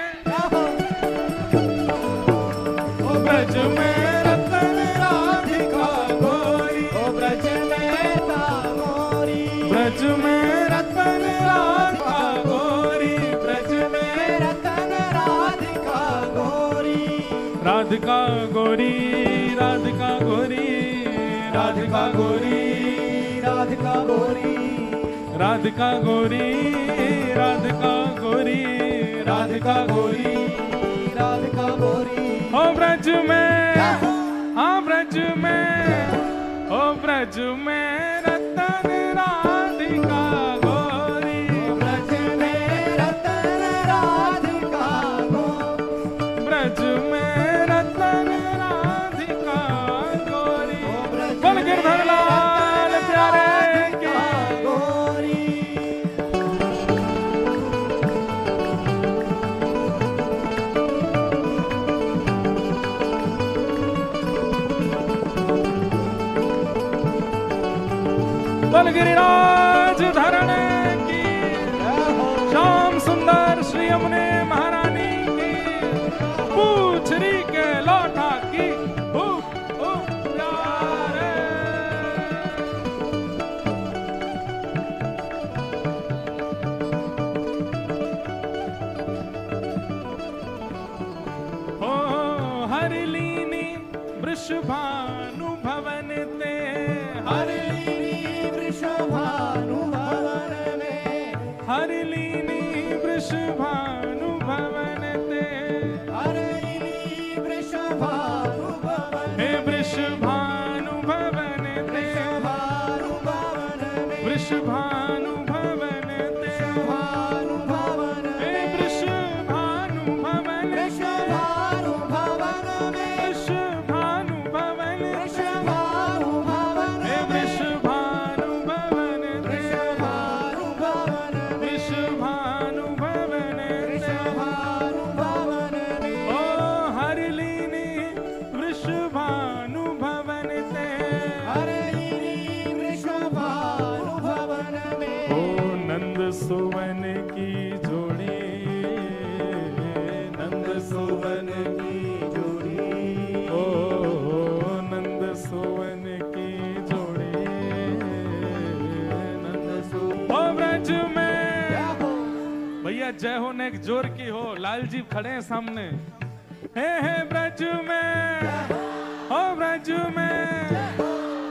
हो ब्रज में रतन राधिका गोरी, ओ ब्रज में तामोरी, ब्रज में रतन राधिका गोरी, ब्रज में रतन राधिका गोरी, राधिका गोरी, राधिका गोरी, राधिका गोरी, राधिका गोरी, राधिका गोरी, राधिका गोरी, राधिका गोरी, राधिका गोरी, हो ब्रज में, हाँ ब्रज में, हो ब्रज में रतन राधिका गोरी, ब्रज में रतन राधिका गोरी, ब्रज में रतन राधिका गोरी। बोल गिरधर लाल प्यारे की। गोरी। बोल गिरिराज धरण की, श्याम सुंदर श्री यमुने महारानी की, पूछरी के लौटा की, प्यारे। हो हरिलीनी वृषभानु भवन ते, हरिलीनी वृषभानु भवन में, हरिलीनी वृषभानु भवन ते, हरिलीनी वृषभानु भवन, हे वृषभानु भवन ते, वृषभानु भवन में, वृषभानु भवन ते, वृषभानु भवन हे में, वृषभानु भवन, वृषभानु भवन में, वृषभानु भवन, वृषभानु भवन हे में, वृषभानु भवन ते, वृषभानु भवन में, वृषभानु भवन ते, वृषभानु भवन में, ओ हरिलीनी वृषभानु भवन ते, हरिलीनी वृषभानु भवन में, ओ नंद सुवन की जोड़ी, नंद सुवन की जोड़ी, ओ नंद सुवन की जोड़ी, नंद सु ओ ब्रज में। भैया जय हो ने जोर की हो, लाल जी खड़े हैं सामने। हे ब्रज में, हो ब्रज में,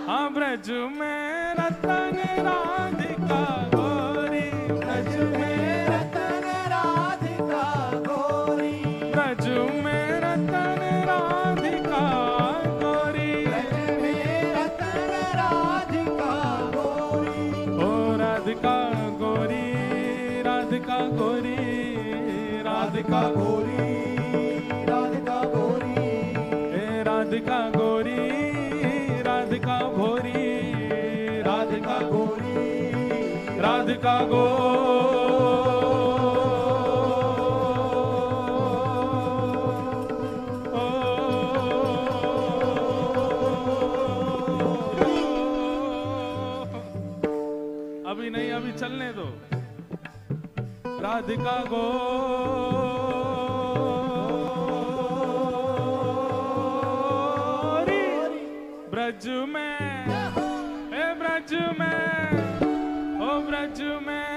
हाँ ब्रज में रतन राधिका गोरी, ब्रज में रतन राधिका गोरी, ब्रज में रतन राधिका गोरी, ब्रज में रतन राधिका गोरी, ओ राधिका गोरी, राधिका गोरी, राधिका गोरी, राधिका गोरी, हे राधिका गोरी, राधिका भोरी, राधिका गोरी, राधिका गो। अभी नहीं, अभी चलने दो। राधिका गो ब्रज में, हे ब्रज में, ओ ब्रज में,